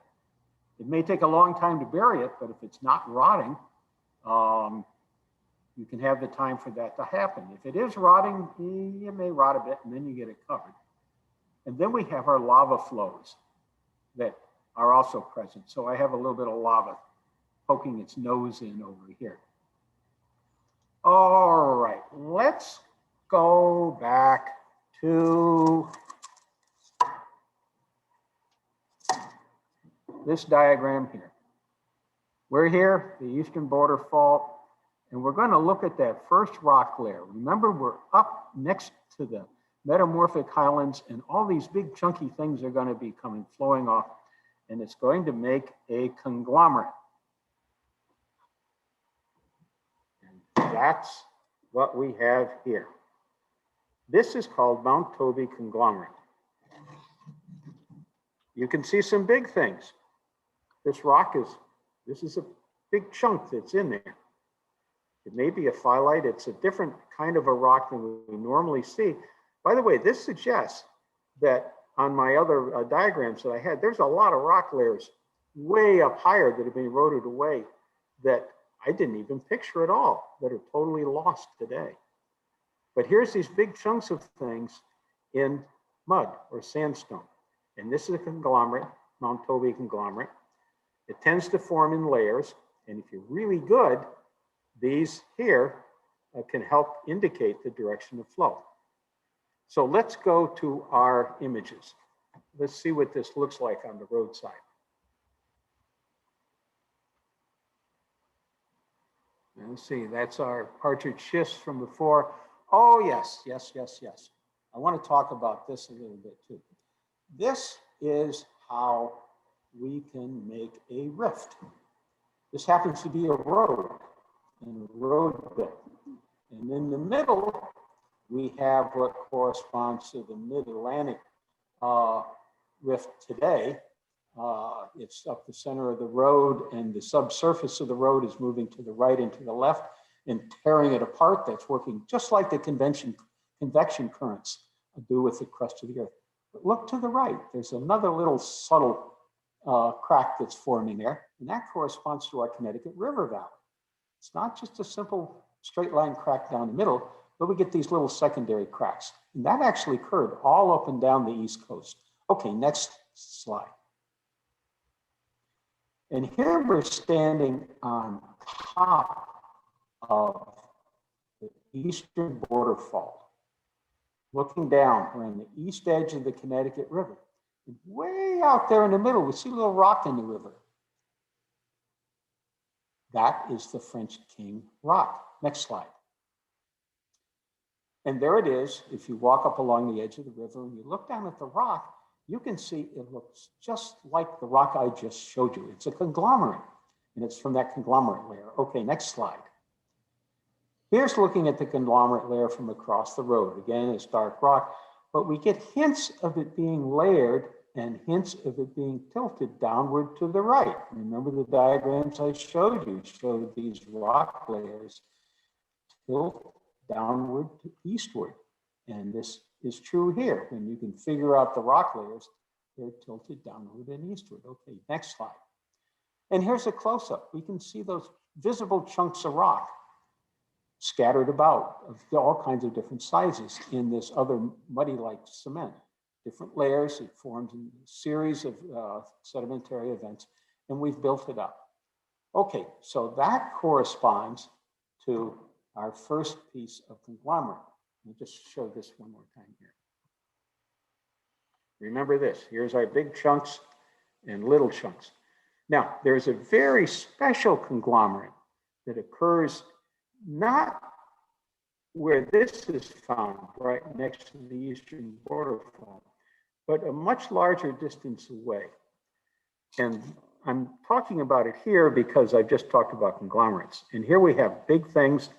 [SPEAKER 1] It may take a long time to bury it, but if it's not rotting, you can have the time for that to happen. If it is rotting, it may rot a bit and then you get it covered. And then we have our lava flows that are also present. So I have a little bit of lava poking its nose in over here. All right, let's go back to this diagram here. We're here, the eastern border fault, and we're going to look at that first rock layer. Remember, we're up next to the metamorphic highlands, and all these big chunky things are going to be flowing off, and it's going to make a conglomerate. And that's what we have here. This is called Mount Toby Conglomerate. You can see some big things. This rock this is a big chunk that's in there. It may be a phyllite. It's a different kind of a rock than we normally see. By the way, this suggests that on my other diagrams that I had, there's a lot of rock layers way up higher that have been eroded away that I didn't even picture at all, that are totally lost today. But here's these big chunks of things in mud or sandstone. And this is a conglomerate, Mount Toby conglomerate. It tends to form in layers. And if you're really good, these here can help indicate the direction of flow. So let's go to our images. Let's see what this looks like on the roadside. Let's see, that's our Partridge schist from before. Oh, yes, yes, yes, yes. I want to talk about this a little bit too. This is how we can make a rift. This happens to be a road, and a road bit. And in the middle, we have what corresponds to the mid-Atlantic rift today. It's up the center of the road, and the subsurface of the road is moving to the right and to the left and tearing it apart. That's working just like the convection currents do with the crust of the earth. But look to the right. There's another little subtle crack that's forming there, and that corresponds to our Connecticut River Valley. It's not just a simple straight line crack down the middle, but we get these little secondary cracks. And that actually occurred all up and down the East Coast. Okay, next slide. And here we're standing on top of the eastern waterfall. Looking down, we're on the east edge of the Connecticut River. And way out there in the middle, we see a little rock in the river. That is the French King Rock. Next slide. And there it is. If you walk up along the edge of the river and you look down at the rock, you can see it looks just like the rock I just showed you. It's a conglomerate, and it's from that conglomerate layer. Okay, next slide. Here's looking at the conglomerate layer from across the road. Again, it's dark rock, but we get hints of it being layered and hints of it being tilted downward to the right. Remember the diagrams I showed you showed these rock layers tilt downward to eastward. And this is true here. When you can figure out the rock layers, they're tilted downward and eastward. Okay, next slide. And here's a close-up. We can see those visible chunks of rock scattered about of all kinds of different sizes in this other muddy-like cement. Different layers, it forms in a series of sedimentary events, and we've built it up. Okay, so that corresponds to our first piece of conglomerate. Let me just show this one more time here. Remember this, here's our big chunks and little chunks. Now, there's a very special conglomerate that occurs not where this is found, right next to the eastern waterfall, but a much larger distance away. And I'm talking about it here because I just talked about conglomerates. And here we have big things,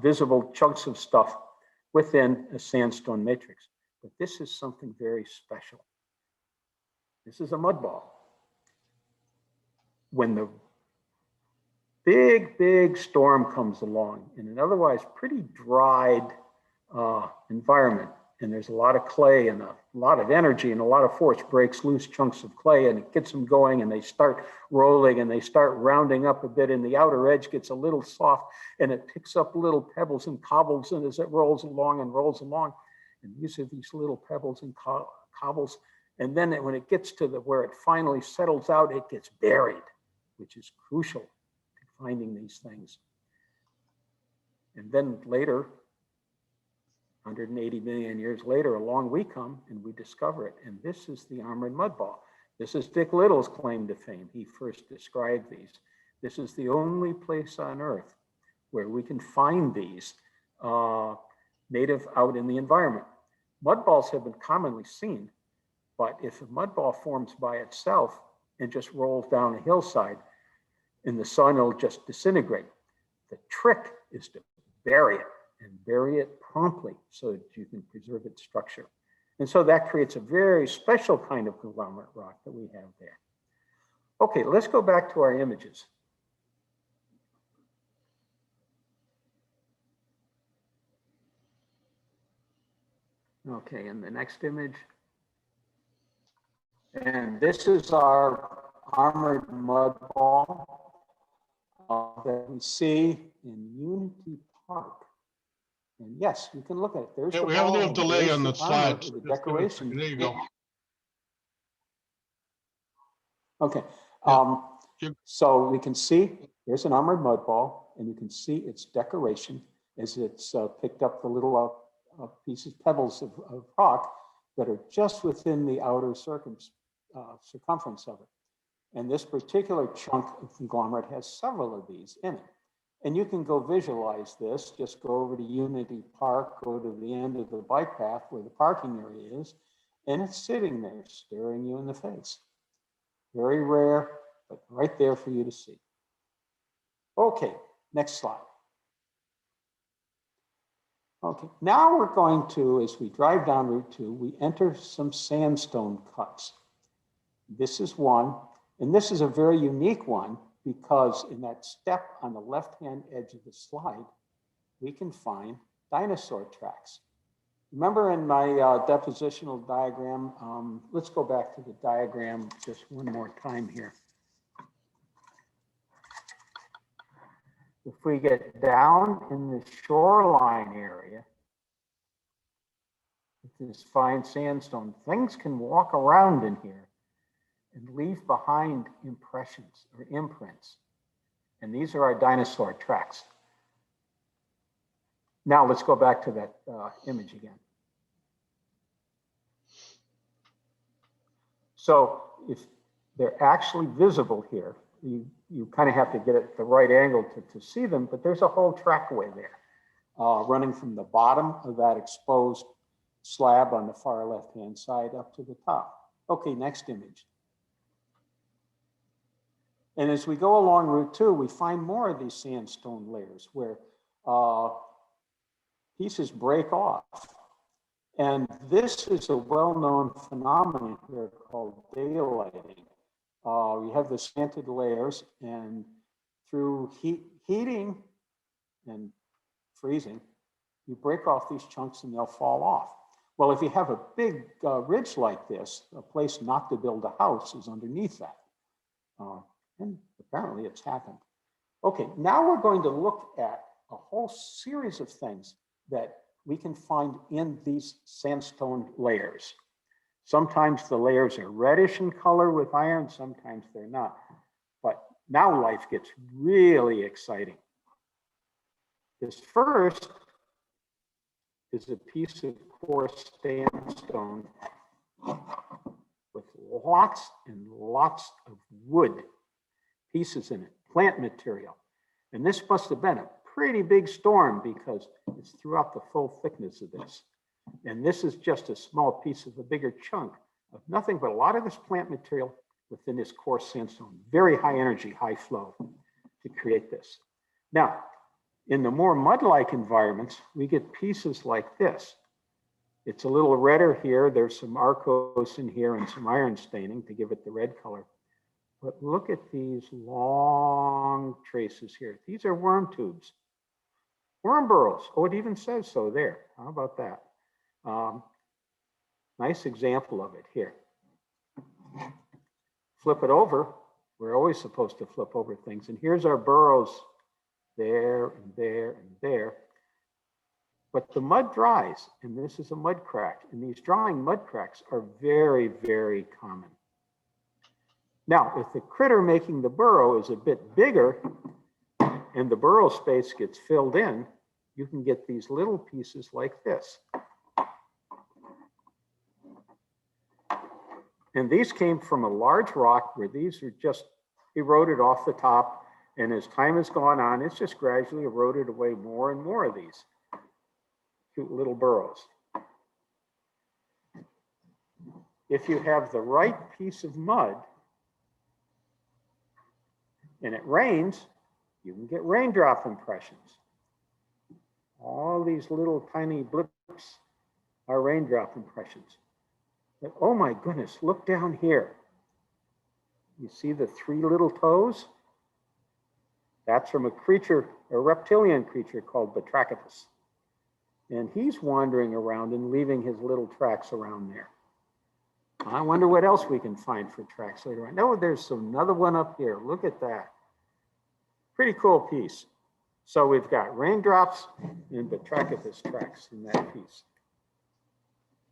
[SPEAKER 1] visible chunks of stuff within a sandstone matrix. But this is something very special. This is a mud ball. When the big storm comes along in an otherwise pretty dried environment, and there's a lot of clay and a lot of energy and a lot of force breaks loose chunks of clay, and it gets them going, and they start rolling and they start rounding up a bit, and the outer edge gets a little soft, and it picks up little pebbles and cobbles, and as it rolls along, and these are these little pebbles and cobbles, and then when it gets to where it finally settles out, it gets buried, which is crucial to finding these things. And then later, 180 million years later, along we come and we discover it. And this is the armored mud ball. This is Dick Little's claim to fame. He first described these. This is the only place on Earth where we can find these native out in the environment. Mud balls have been commonly seen, but if a mud ball forms by itself and just rolls down a hillside, in the sun, it'll just disintegrate. The trick is to bury it, and bury it promptly so that you can preserve its structure. And so that creates a very special kind of conglomerate rock that we have there. Okay, let's go back to our images. Okay, and the next image. And this is our armored mud ball. That we see in Unity Park And yes, you can look at it. There's
[SPEAKER 2] Yeah,
[SPEAKER 1] the
[SPEAKER 2] we have a
[SPEAKER 1] ball
[SPEAKER 2] little
[SPEAKER 1] and
[SPEAKER 2] delay
[SPEAKER 1] there's
[SPEAKER 2] on the
[SPEAKER 1] the armor,
[SPEAKER 2] slides.
[SPEAKER 1] the
[SPEAKER 2] Just give it a
[SPEAKER 1] decoration.
[SPEAKER 2] second. There you go.
[SPEAKER 1] Okay.
[SPEAKER 2] Yeah. You-
[SPEAKER 1] So we can see there's an armored mud ball, and you can see its decoration as it's picked up the little pieces, pebbles of rock that are just within the outer circumference of it. And this particular chunk of conglomerate has several of these in it. And you can go visualize this, just go over to Unity Park, go to the end of the bike path where the parking area is, and it's sitting there staring you in the face. Very rare, but right there for you to see. Okay, next slide. Okay, now we're going to, as we drive down Route 2, we enter some sandstone cuts. This is one, and this is a very unique one because in that step on the left-hand edge of the slide, we can find dinosaur tracks. Remember in my depositional diagram, let's go back to the diagram just one more time here. If we get down in the shoreline area, with this fine sandstone, things can walk around in here and leave behind impressions or imprints. And these are our dinosaur tracks. Now let's go back to that image again. So if they're actually visible here, you kind of have to get it at the right angle to see them, but there's a whole trackway there running from the bottom of that exposed slab on the far left-hand side up to the top. Okay, next image. And as we go along Route 2, we find more of these sandstone layers where pieces break off. And this is a well-known phenomenon here called daylighting. We have the slanted layers, and through heating and freezing, you break off these chunks and they'll fall off. Well, if you have a big ridge like this, a place not to build a house is underneath that. And apparently it's happened. Okay, now we're going to look at a whole series of things that we can find in these sandstone layers. Sometimes the layers are reddish in color with iron, sometimes they're not. But now life gets really exciting. This first is a piece of coarse sandstone with lots and lots of wood pieces in it, plant material. And this must have been a pretty big storm because it's throughout the full thickness of this. And this is just a small piece of a bigger chunk of nothing but a lot of this plant material within this coarse sandstone. Very high energy, high flow to create this. Now, in the more mud-like environments, we get pieces like this. It's a little redder here. There's some arkose in here and some iron staining to give it the red color. But look at these long traces here. These are worm tubes. Worm burrows. Oh, it even says so there. How about that? Nice example of it here. Flip it over. We're always supposed to flip over things. And here's our burrows there and there and there. But the mud dries, and this is a mud crack. And these drying mud cracks are very, very common. Now, if the critter making the burrow is a bit bigger and the burrow space gets filled in, you can get these little pieces like this. And these came from a large rock where these are just eroded off the top. And as time has gone on, it's just gradually eroded away more and more of these cute little burrows. If you have the right piece of mud and it rains, you can get raindrop impressions. All these little tiny blips are raindrop impressions. But oh my goodness, look down here. You see the three little toes? That's from a creature, a reptilian creature called Batrachitus. And he's wandering around and leaving his little tracks around there. I wonder what else we can find for tracks later on. No, there's another one up here. Look at that. Pretty cool piece. So we've got raindrops and Batrachithus tracks in that piece.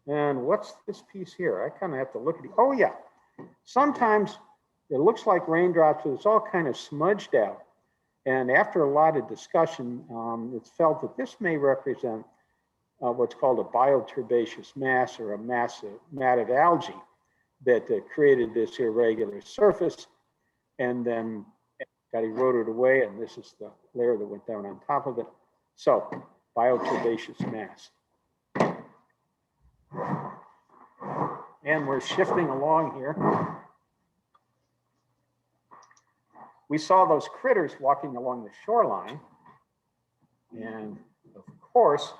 [SPEAKER 1] And what's this piece here? I kind of have to look at it. Oh yeah, sometimes it looks like raindrops, but it's all kind of smudged out. And after a lot of discussion, it's felt that this may represent what's called a bioturbaceous mass, or a mat of algae that created this irregular surface and then got eroded away. And this is the layer that went down on top of it. So bioturbaceous mass. And we're shifting along here. We saw those critters walking along the shoreline. And of course,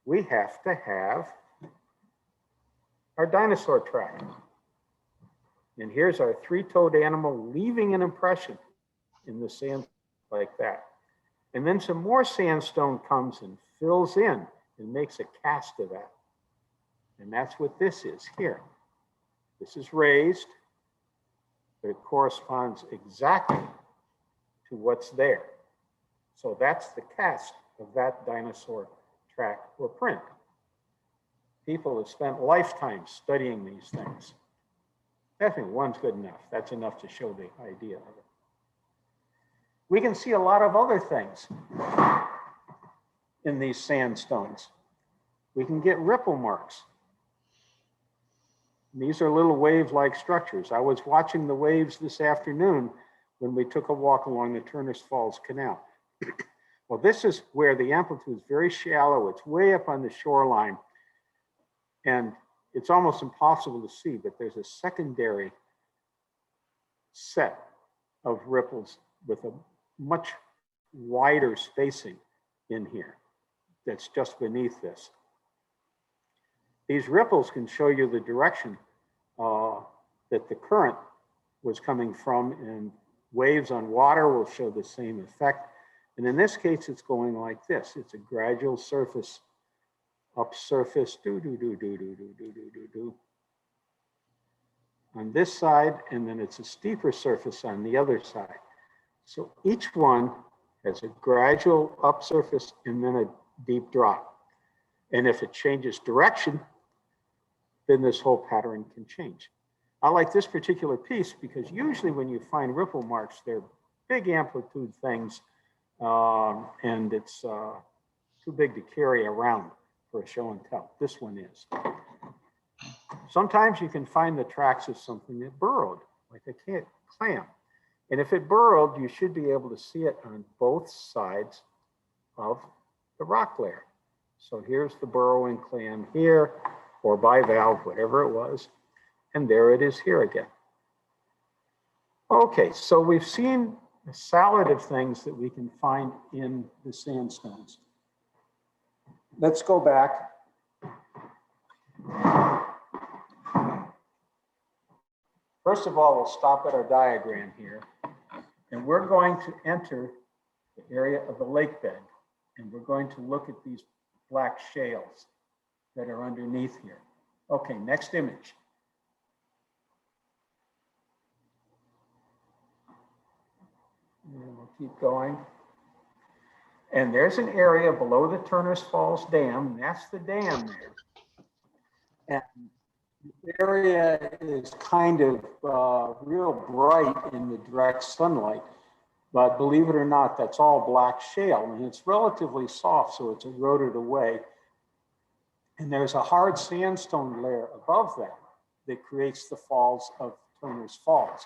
[SPEAKER 1] we have to have our dinosaur track. And here's our three-toed animal leaving an impression in the sand like that. And then some more sandstone comes and fills in and makes a cast of that. And that's what this is here. This is raised, but it corresponds exactly to what's there. So that's the cast of that dinosaur track or print. People have spent lifetimes studying these things. I think one's good enough. That's enough to show the idea of it. We can see a lot of other things in these sandstones. We can get ripple marks. These are little wave-like structures. I was watching the waves this afternoon when we took a walk along the Turner's Falls Canal. Well, this is where the amplitude is very shallow. It's way up on the shoreline. And it's almost impossible to see, but there's a secondary set of ripples with a much wider spacing in here that's just beneath this. These ripples can show you the direction that the current was coming from, and waves on water will show the same effect. And in this case, it's going like this. It's a gradual surface, up surface, do. On this side, and then it's a steeper surface on the other side. So each one has a gradual up surface and then a deep drop. And if it changes direction, then this whole pattern can change. I like this particular piece because usually when you find ripple marks, they're big amplitude things, and it's too big to carry around for a show and tell. This one is. Sometimes you can find the tracks of something that burrowed, like a clam. And if it burrowed, you should be able to see it on both sides of the rock layer. So here's the burrowing clam here, or bivalve, whatever it was. And there it is here again. Okay, so we've seen a salad of things that we can find in the sandstones. Let's go back. First of all, we'll stop at our diagram here. And we're going to enter the area of the lake bed. And we're going to look at these black shales that are underneath here. Okay, next image. And we'll keep going. And there's an area below the Turner's Falls Dam, and that's the dam there. And the area is kind of real bright in the direct sunlight, but believe it or not, that's all black shale, and it's relatively soft, so it's eroded away. And there's a hard sandstone layer above that creates the falls of Turner's Falls.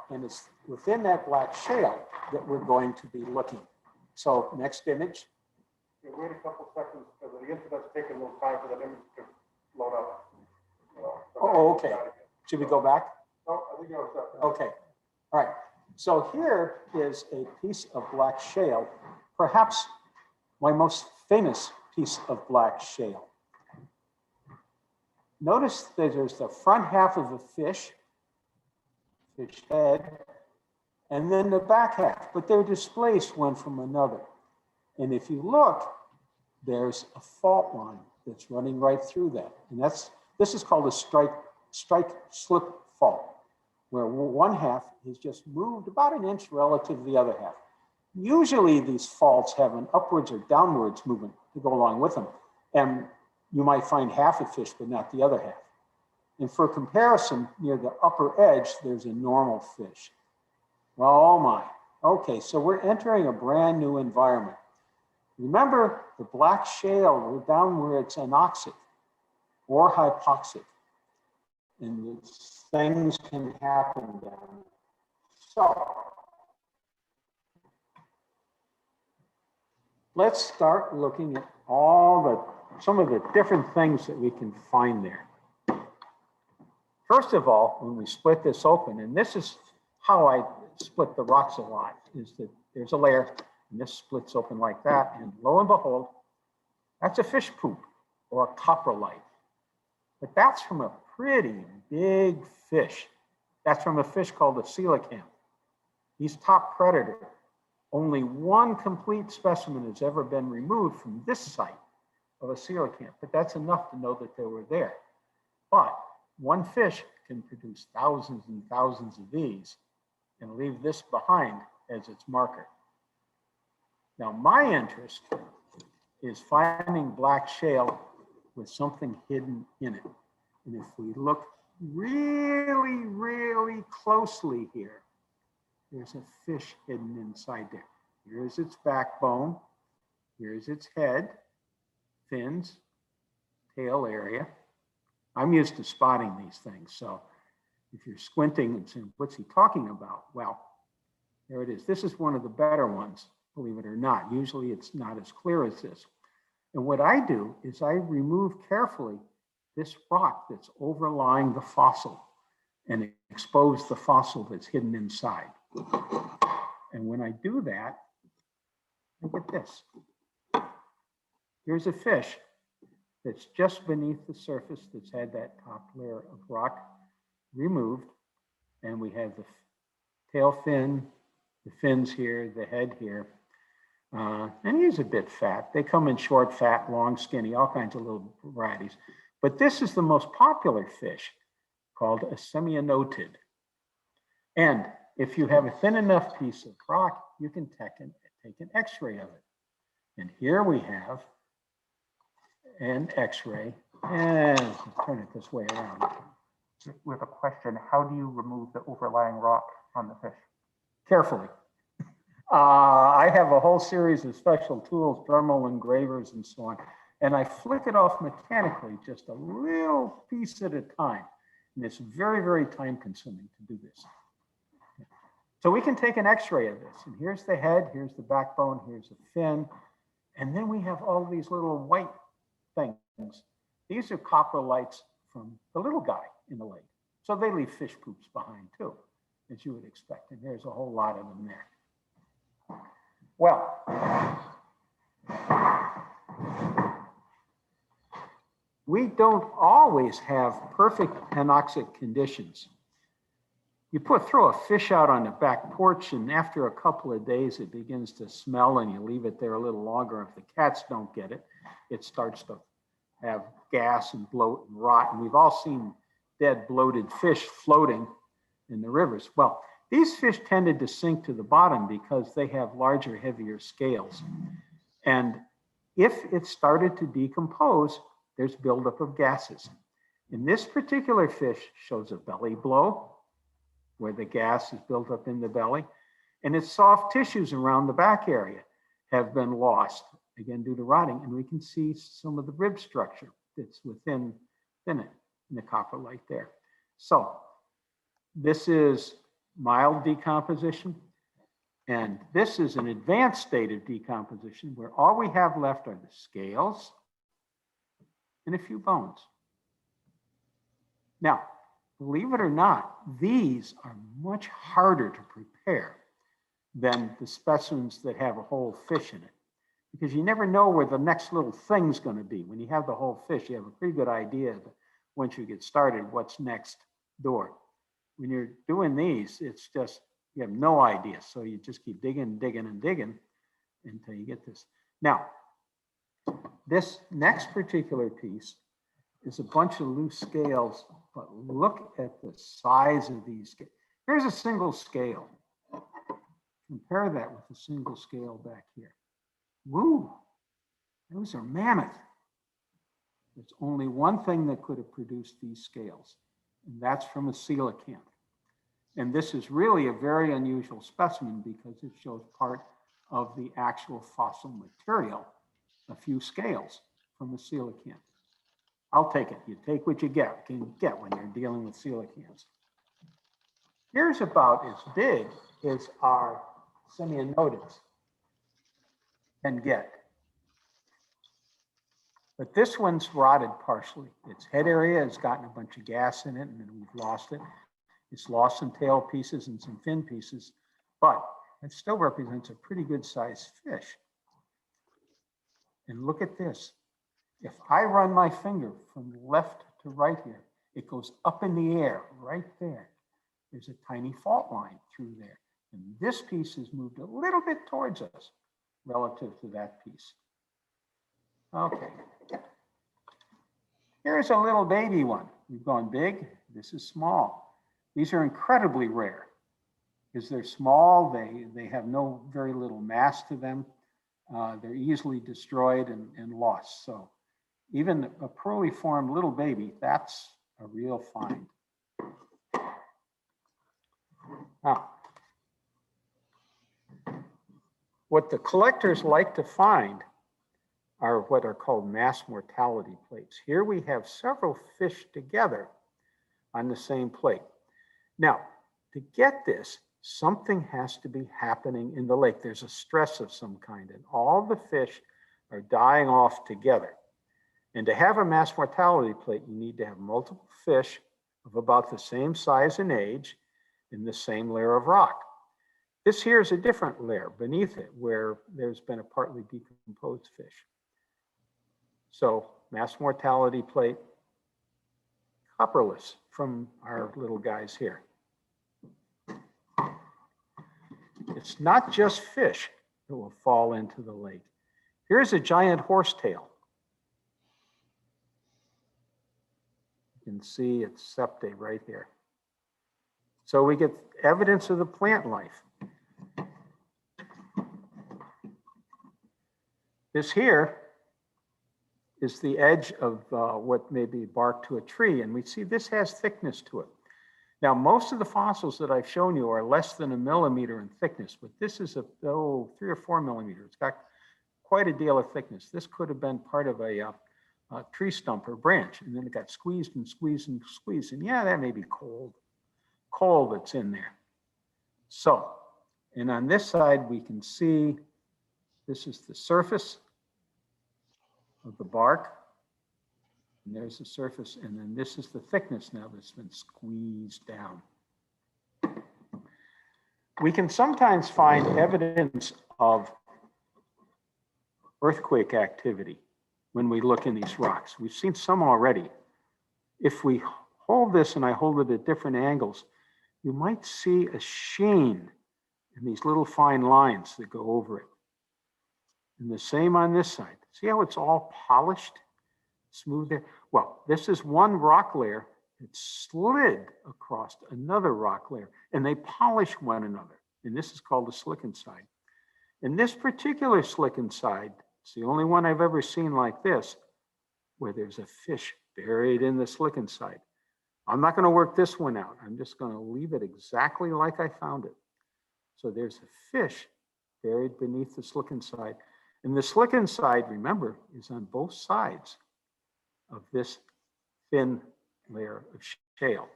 [SPEAKER 1] And it's within that black shale that we're going to be looking. So next image.
[SPEAKER 4] Yeah, wait a couple seconds because the internet's taking a little time for that image to load up.
[SPEAKER 1] Oh, okay. Should we go back?
[SPEAKER 4] No, I think you're set.
[SPEAKER 1] Okay. All right. So here is a piece of black shale, perhaps my most famous piece of black shale. Notice that there's the front half of a fish head, and then the back half, but they're displaced one from another. And if you look, there's a fault line that's running right through that. And this is called a strike slip fault, where one half is just moved about an inch relative to the other half. usually these faults have an upwards or downwards movement to go along with them. And you might find half a fish, but not the other half. And for comparison, near the upper edge, there's a normal fish. Well, oh my. Okay, so we're entering a brand new environment. Remember the black shale, we're down where it's anoxic or hypoxic. And things can happen down. So let's start looking at some of the different things that we can find there. First of all, when we split this open, and this is how I split the rocks a lot, is that there's a layer and this splits open like that, and lo and behold, that's a fish poop or a coprolite. But that's from a pretty big fish. That's from a fish called a coelacanth. He's top predator. Only one complete specimen has ever been removed from this site of a coelacanth, but that's enough to know that they were there. But one fish can produce thousands and thousands of these and leave this behind as its marker. Now, my interest is finding black shale with something hidden in it. And if we look really, really closely here, there's a fish hidden inside there. Here's its backbone. Here's its head, fins, tail area. I'm used to spotting these things. So if you're squinting and saying, what's he talking about? Well, there it is. This is one of the better ones, believe it or not. Usually it's not as clear as this. And what I do is I remove carefully this rock that's overlying the fossil and expose the fossil that's hidden inside. And when I do that, look at this. Here's a fish that's just beneath the surface that's had that top layer of rock removed. And we have the tail fin, the fins here, the head here. And he's a bit fat. They come in short, fat, long, skinny, all kinds of little varieties. But this is the most popular fish called a semianotid. And if you have a thin enough piece of rock, you can take an X-ray of it. And here we have an X-ray. And let's turn it this way around.
[SPEAKER 3] With a question, how do you remove the overlying rock on the fish?
[SPEAKER 1] Carefully. I have a whole series of special tools, Dremel engravers and so on, and I flick it off mechanically, just a little piece at a time. And it's very, very time consuming to do this. So we can take an X-ray of this, and here's the head, here's the backbone, here's the fin, and then we have all these little white things. These are coprolites from the little guy in the lake. So they leave fish poops behind too, as you would expect, and there's a whole lot of them there. Well, we don't always have perfect anoxic conditions. You throw a fish out on the back porch, and after a couple of days, it begins to smell, and you leave it there a little longer. If the cats don't get it, it starts to have gas and bloat and rot. And we've all seen dead, bloated fish floating in the rivers. Well, these fish tended to sink to the bottom because they have larger, heavier scales. And if it started to decompose, there's buildup of gases. And this particular fish shows a belly blow, where the gas is built up in the belly, and its soft tissues around the back area have been lost, again, due to rotting, and we can see some of the rib structure that's within it, in the coprolite there. So this is mild decomposition, and this is an advanced state of decomposition where all we have left are the scales and a few bones. Now, believe it or not, these are much harder to prepare than the specimens that have a whole fish in it, because you never know where the next little thing's going to be. When you have the whole fish, you have a pretty good idea that once you get started, what's next door. When you're doing these, it's just, you have no idea. So you just keep digging, digging, and digging until you get this. Now, this next particular piece is a bunch of loose scales, but look at the size of these scales. Here's a single scale. Compare that with the single scale back here. Woo, those are mammoth. There's only one thing that could have produced these scales, and that's from a coelacanth. And this is really a very unusual specimen because it shows part of the actual fossil material, a few scales from a coelacanth. I'll take it. You take what you can get when you're dealing with coelacanths. Here's about as big as our semianodids can get. But this one's rotted partially. Its head area has gotten a bunch of gas in it, and then we've lost it. It's lost some tail pieces and some fin pieces, but it still represents a pretty good sized fish. And look at this. If I run my finger from left to right here, it goes up in the air right there. There's a tiny fault line through there. And this piece has moved a little bit towards us relative to that piece. Okay. Here's a little baby one. We've gone big. This is small. These are incredibly rare because they're small. They have very little mass to them. They're easily destroyed and lost. So even a poorly formed little baby, that's a real find. Now, what the collectors like to find are what are called mass mortality plates. Here we have several fish together on the same plate. Now, to get this, something has to be happening in the lake. There's a stress of some kind, and all the fish are dying off together. And to have a mass mortality plate, you need to have multiple fish of about the same size and age in the same layer of rock. This here is a different layer beneath it where there's been a partly decomposed fish. So mass mortality plate, copperless from our little guys here. It's not just fish that will fall into the lake. Here's a giant horsetail. You can see its septae right here. So we get evidence of the plant life. This here is the edge of what may be bark to a tree, and we see this has thickness to it. Now, most of the fossils that I've shown you are less than 1 millimeter in thickness, but this is 3 or 4 millimeters. It's got quite a deal of thickness. This could have been part of a tree stump or branch, and then it got squeezed and squeezed and squeezed, and yeah, that may be coal that's in there. So, and on this side, we can see this is the surface of the bark, and there's the surface, and then this is the thickness now that's been squeezed down. We can sometimes find evidence of earthquake activity when we look in these rocks. We've seen some already. If we hold this and I hold it at different angles, you might see a sheen in these little fine lines that go over it. And the same on this side. See how it's all polished, smooth there? Well, this is one rock layer that slid across another rock layer, and they polish one another. And this is called the slickenside. And this particular slickenside, it's the only one I've ever seen like this, where there's a fish buried in the slickenside. I'm not going to work this one out. I'm just going to leave it exactly like I found it. So there's a fish buried beneath the slickenside. And the slickenside, remember, is on both sides of this thin layer of shale.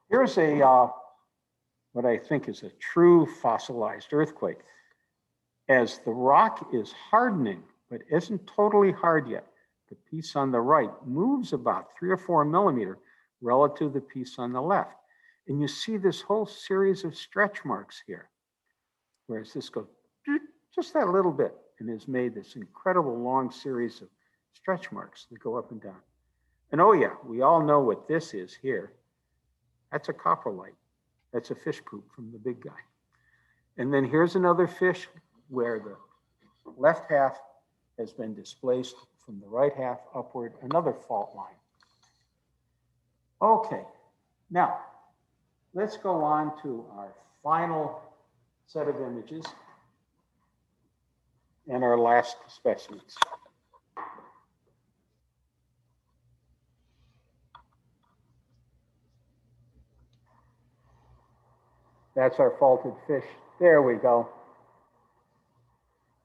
[SPEAKER 1] Here's what I think is a true fossilized earthquake. As the rock is hardening, but isn't totally hard yet, the piece on the right moves about 3 or 4 millimeter relative to the piece on the left. And you see this whole series of stretch marks here, whereas this goes just that little bit and has made this incredible long series of stretch marks that go up and down. And oh yeah, we all know what this is here. That's a coprolite. That's a fish poop from the big guy. And then here's another fish where the left half has been displaced from the right half upward, another fault line. Okay, now let's go on to our final set of images and our last specimens. That's our faulted fish. There we go.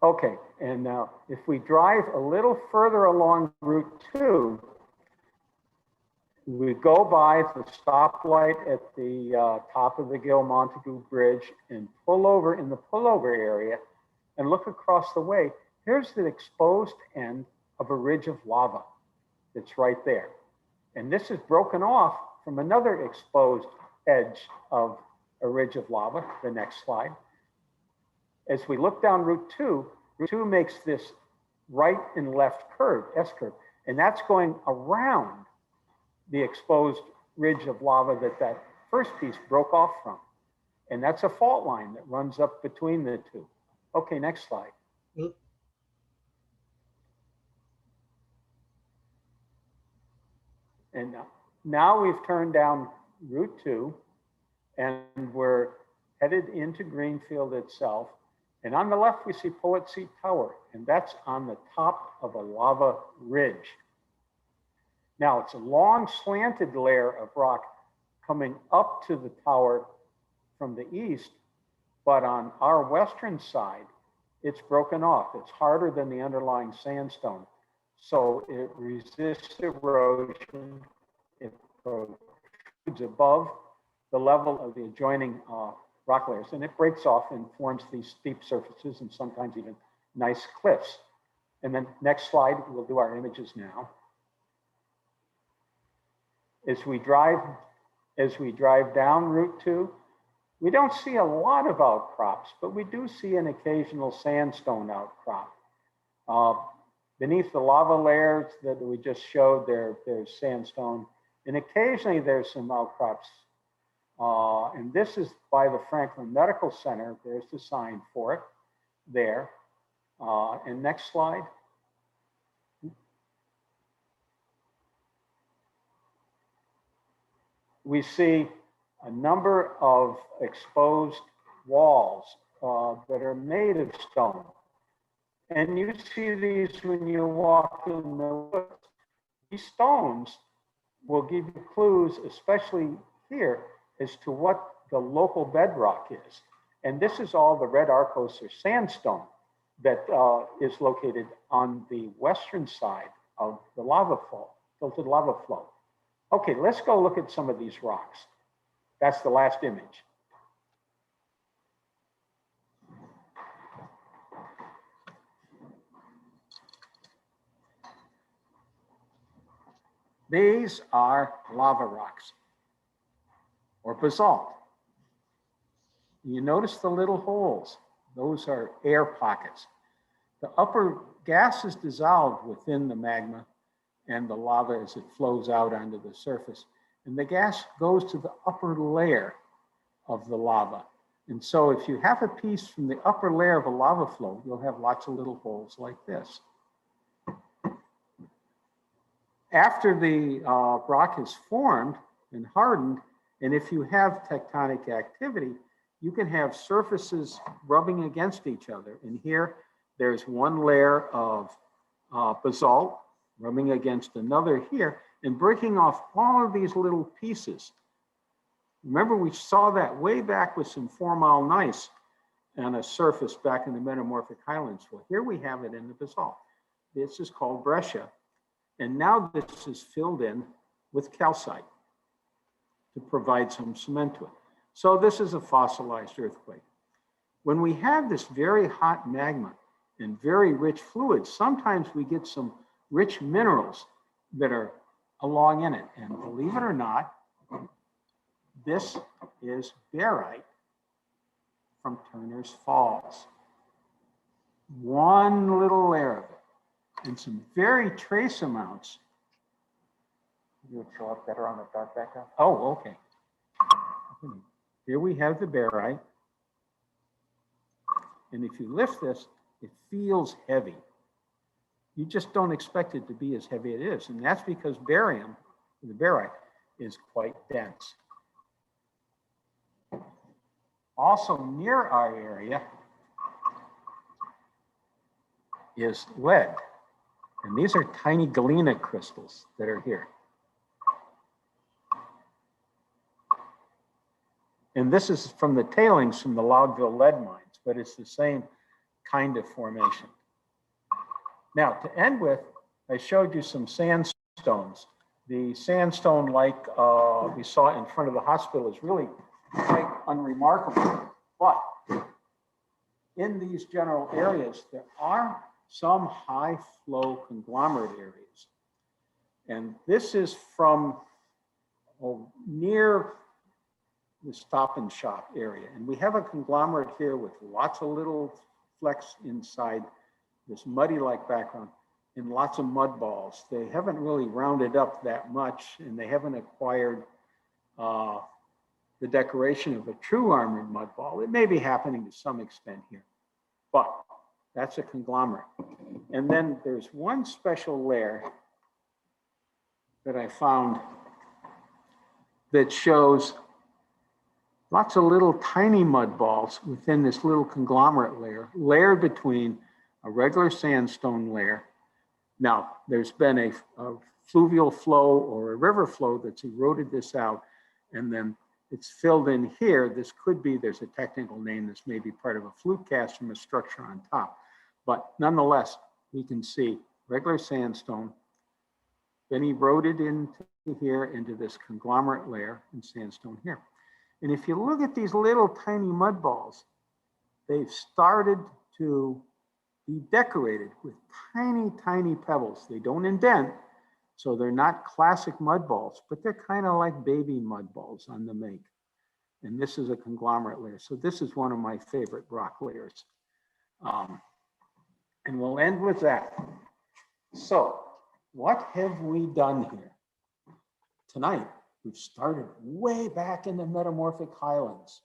[SPEAKER 1] Okay, and now if we drive a little further along Route 2, we go by the stoplight at the top of the Gil Montagu Bridge and pull over in the pullover area and look across the way. Here's the exposed end of a ridge of lava that's right there. And this is broken off from another exposed edge of a ridge of lava, the next slide. As we look down Route 2, Route 2 makes this right and left curve, S-curve, and that's going around the exposed ridge of lava that first piece broke off from. And that's a fault line that runs up between the two. Okay, next slide.
[SPEAKER 2] Yep.
[SPEAKER 1] And now we've turned down Route 2 and we're headed into Greenfield itself. And on the left, we see Poet Seat Tower, and that's on the top of a lava ridge. Now, it's a long slanted layer of rock coming up to the tower from the east, but on our western side, it's broken off. It's harder than the underlying sandstone. So it resists erosion. It protrudes above the level of the adjoining rock layers, and it breaks off and forms these steep surfaces and sometimes even nice cliffs. And then next slide, we'll do our images now. As we drive down Route 2, we don't see a lot of outcrops, but we do see an occasional sandstone outcrop. Beneath the lava layers that we just showed, there's sandstone, and occasionally there's some outcrops. And this is by the Franklin Medical Center. There's the sign for it there. And next slide. We see a number of exposed walls that are made of stone. And you see these when you walk in the woods. These stones will give you clues, especially here, as to what the local bedrock is. And this is all the red arkose or sandstone that is located on the western side of the lava flow, tilted lava flow. Okay, let's go look at some of these rocks. That's the last image. These are lava rocks or basalt. You notice the little holes. Those are air pockets. The upper gas is dissolved within the magma and the lava as it flows out onto the surface. And the gas goes to the upper layer of the lava. And so if you have a piece from the upper layer of a lava flow, you'll have lots of little holes like this. After the rock is formed and hardened, and if you have tectonic activity, you can have surfaces rubbing against each other. And here, there's one layer of basalt rubbing against another here and breaking off all of these little pieces. Remember, we saw that way back with some 4 mile gneiss on a surface back in the Metamorphic Highlands. Well, here we have it in the basalt. This is called breccia. And now this is filled in with calcite to provide some cement to it. So this is a fossilized earthquake. When we have this very hot magma and very rich fluids, sometimes we get some rich minerals that are along in it. And believe it or not, this is barite from Turner's Falls. One little layer of it. And some very trace amounts.
[SPEAKER 3] You would show up better on the dark background.
[SPEAKER 1] Oh, okay. Here we have the barite. And if you lift this, it feels heavy. You just don't expect it to be as heavy as it is. And that's because barium, the barite, is quite dense. Also near our area is lead. And these are tiny galena crystals that are here. And this is from the tailings from the Alluvial lead mines, but it's the same kind of formation. Now, to end with, I showed you some sandstones. The sandstone, like we saw in front of the hospital, is really quite unremarkable. But in these general areas, there are some high flow conglomerate areas. And this is from near the Stop and Shop area. And we have a conglomerate here with lots of little flecks inside this muddy-like background and lots of mud balls. They haven't really rounded up that much, and they haven't acquired the decoration of a true armored mud ball. It may be happening to some extent here, but that's a conglomerate. And then there's one special layer that I found that shows lots of little tiny mud balls within this little conglomerate layer, layered between a regular sandstone layer. Now, there's been a fluvial flow or a river flow that's eroded this out, and then it's filled in here. This could be, there's a technical name, this may be part of a flute cast from a structure on top. But nonetheless, we can see regular sandstone, then eroded into here, into this conglomerate layer and sandstone here. And if you look at these little tiny mud balls, they've started to be decorated with tiny, tiny pebbles. They don't indent, so they're not classic mud balls, but they're kind of like baby mud balls on the make. And this is a conglomerate layer. So this is one of my favorite rock layers. And we'll end with that. So what have we done here? Tonight, we've started way back in the metamorphic highlands.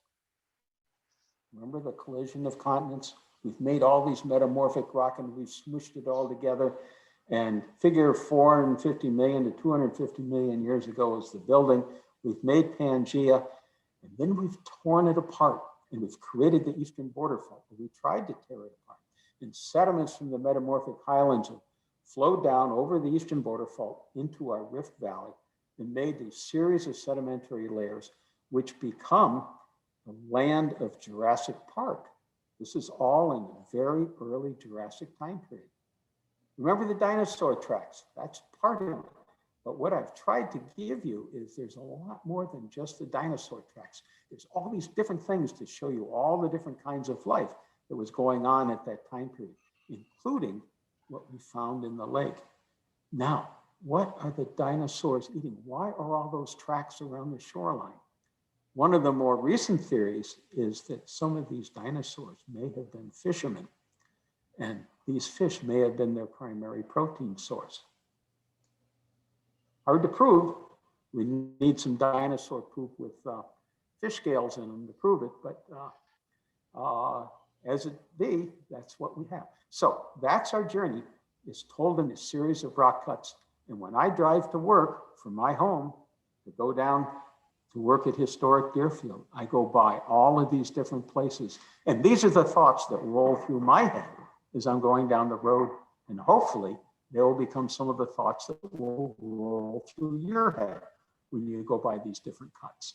[SPEAKER 1] Remember the collision of continents? We've made all these metamorphic rock and we've smooshed it all together. And figure 450 million to 250 million years ago is the building. We've made Pangea, and then we've torn it apart and we've created the eastern border fault. We tried to tear it apart. And sediments from the metamorphic highlands have flowed down over the eastern border fault into our Rift Valley and made a series of sedimentary layers which become the land of Jurassic Park. This is all in the very early Jurassic time period. Remember the dinosaur tracks? That's part of it. But what I've tried to give you is there's a lot more than just the dinosaur tracks. There's all these different things to show you all the different kinds of life that was going on at that time period, including what we found in the lake. Now, what are the dinosaurs eating? Why are all those tracks around the shoreline? One of the more recent theories is that some of these dinosaurs may have been fishermen, and these fish may have been their primary protein source. Hard to prove. We need some dinosaur poop with fish scales in them to prove it, but as it be, that's what we have. So that's our journey. It's told in a series of rock cuts. And when I drive to work from my home to go down to work at historic Deerfield, I go by all of these different places. And these are the thoughts that roll through my head as I'm going down the road. And hopefully they will become some of the thoughts that will roll through your head when you go by these different cuts.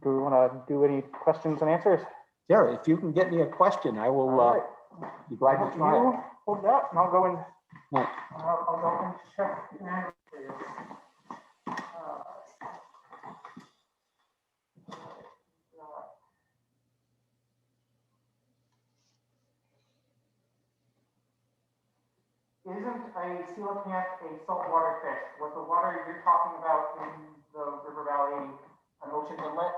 [SPEAKER 3] Do we want to do any questions and answers?
[SPEAKER 1] Jerry, if you can get me a question, I will be glad to try it.
[SPEAKER 3] Hold that, and I'll go and
[SPEAKER 1] Right.
[SPEAKER 3] I'll go and check the answer for you. Isn't a coelacanth a saltwater fish? Was the water you're talking about in the river valley an ocean inlet?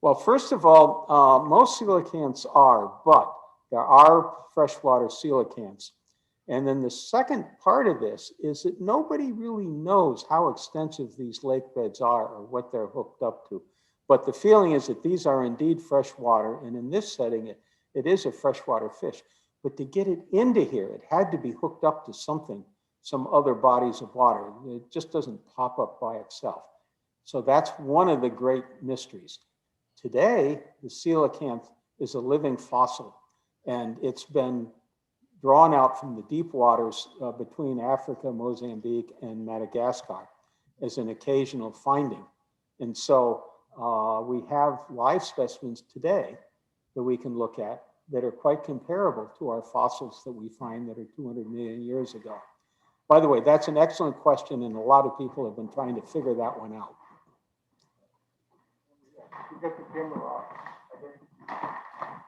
[SPEAKER 1] Well, first of all, most coelacanths are, but there are freshwater coelacanths. And then the second part of this is that nobody really knows how extensive these lake beds are or what they're hooked up to. But the feeling is that these are indeed freshwater, and in this setting, it is a freshwater fish. But to get it into here, it had to be hooked up to something, some other bodies of water. It just doesn't pop up by itself. So that's one of the great mysteries. Today, the coelacanth is a living fossil, and it's been drawn out from the deep waters between Africa, Mozambique, and Madagascar as an occasional finding. And so we have live specimens today that we can look at that are quite comparable to our fossils that we find that are 200 million years ago. By the way, that's an excellent question, and a lot of people have been trying to figure that one out.
[SPEAKER 4] You get the camera off. I think.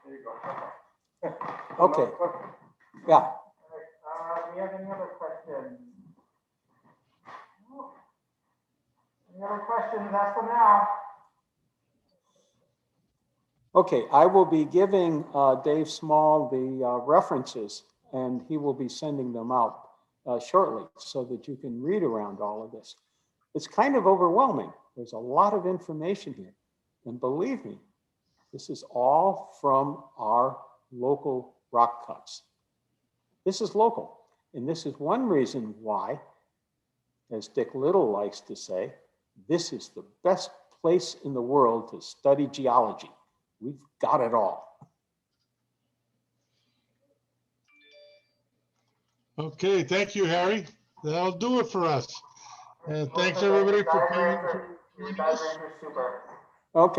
[SPEAKER 4] There you go.
[SPEAKER 1] Okay.
[SPEAKER 4] Another question?
[SPEAKER 1] Yeah.
[SPEAKER 3] Do we have any other questions? Any other questions? Ask them now.
[SPEAKER 1] Okay, I will be giving Dave Small the references, and he will be sending them out shortly so that you can read around all of this. It's kind of overwhelming. There's a lot of information here. And believe me, this is all from our local rock cuts. This is local. And this is one reason why, as Dick Little likes to say, this is the best place in the world to study geology. We've got it all.
[SPEAKER 2] Okay, thank you, Harry. That'll do it for us. And thanks everybody for joining us.
[SPEAKER 3] Super.
[SPEAKER 1] Okay.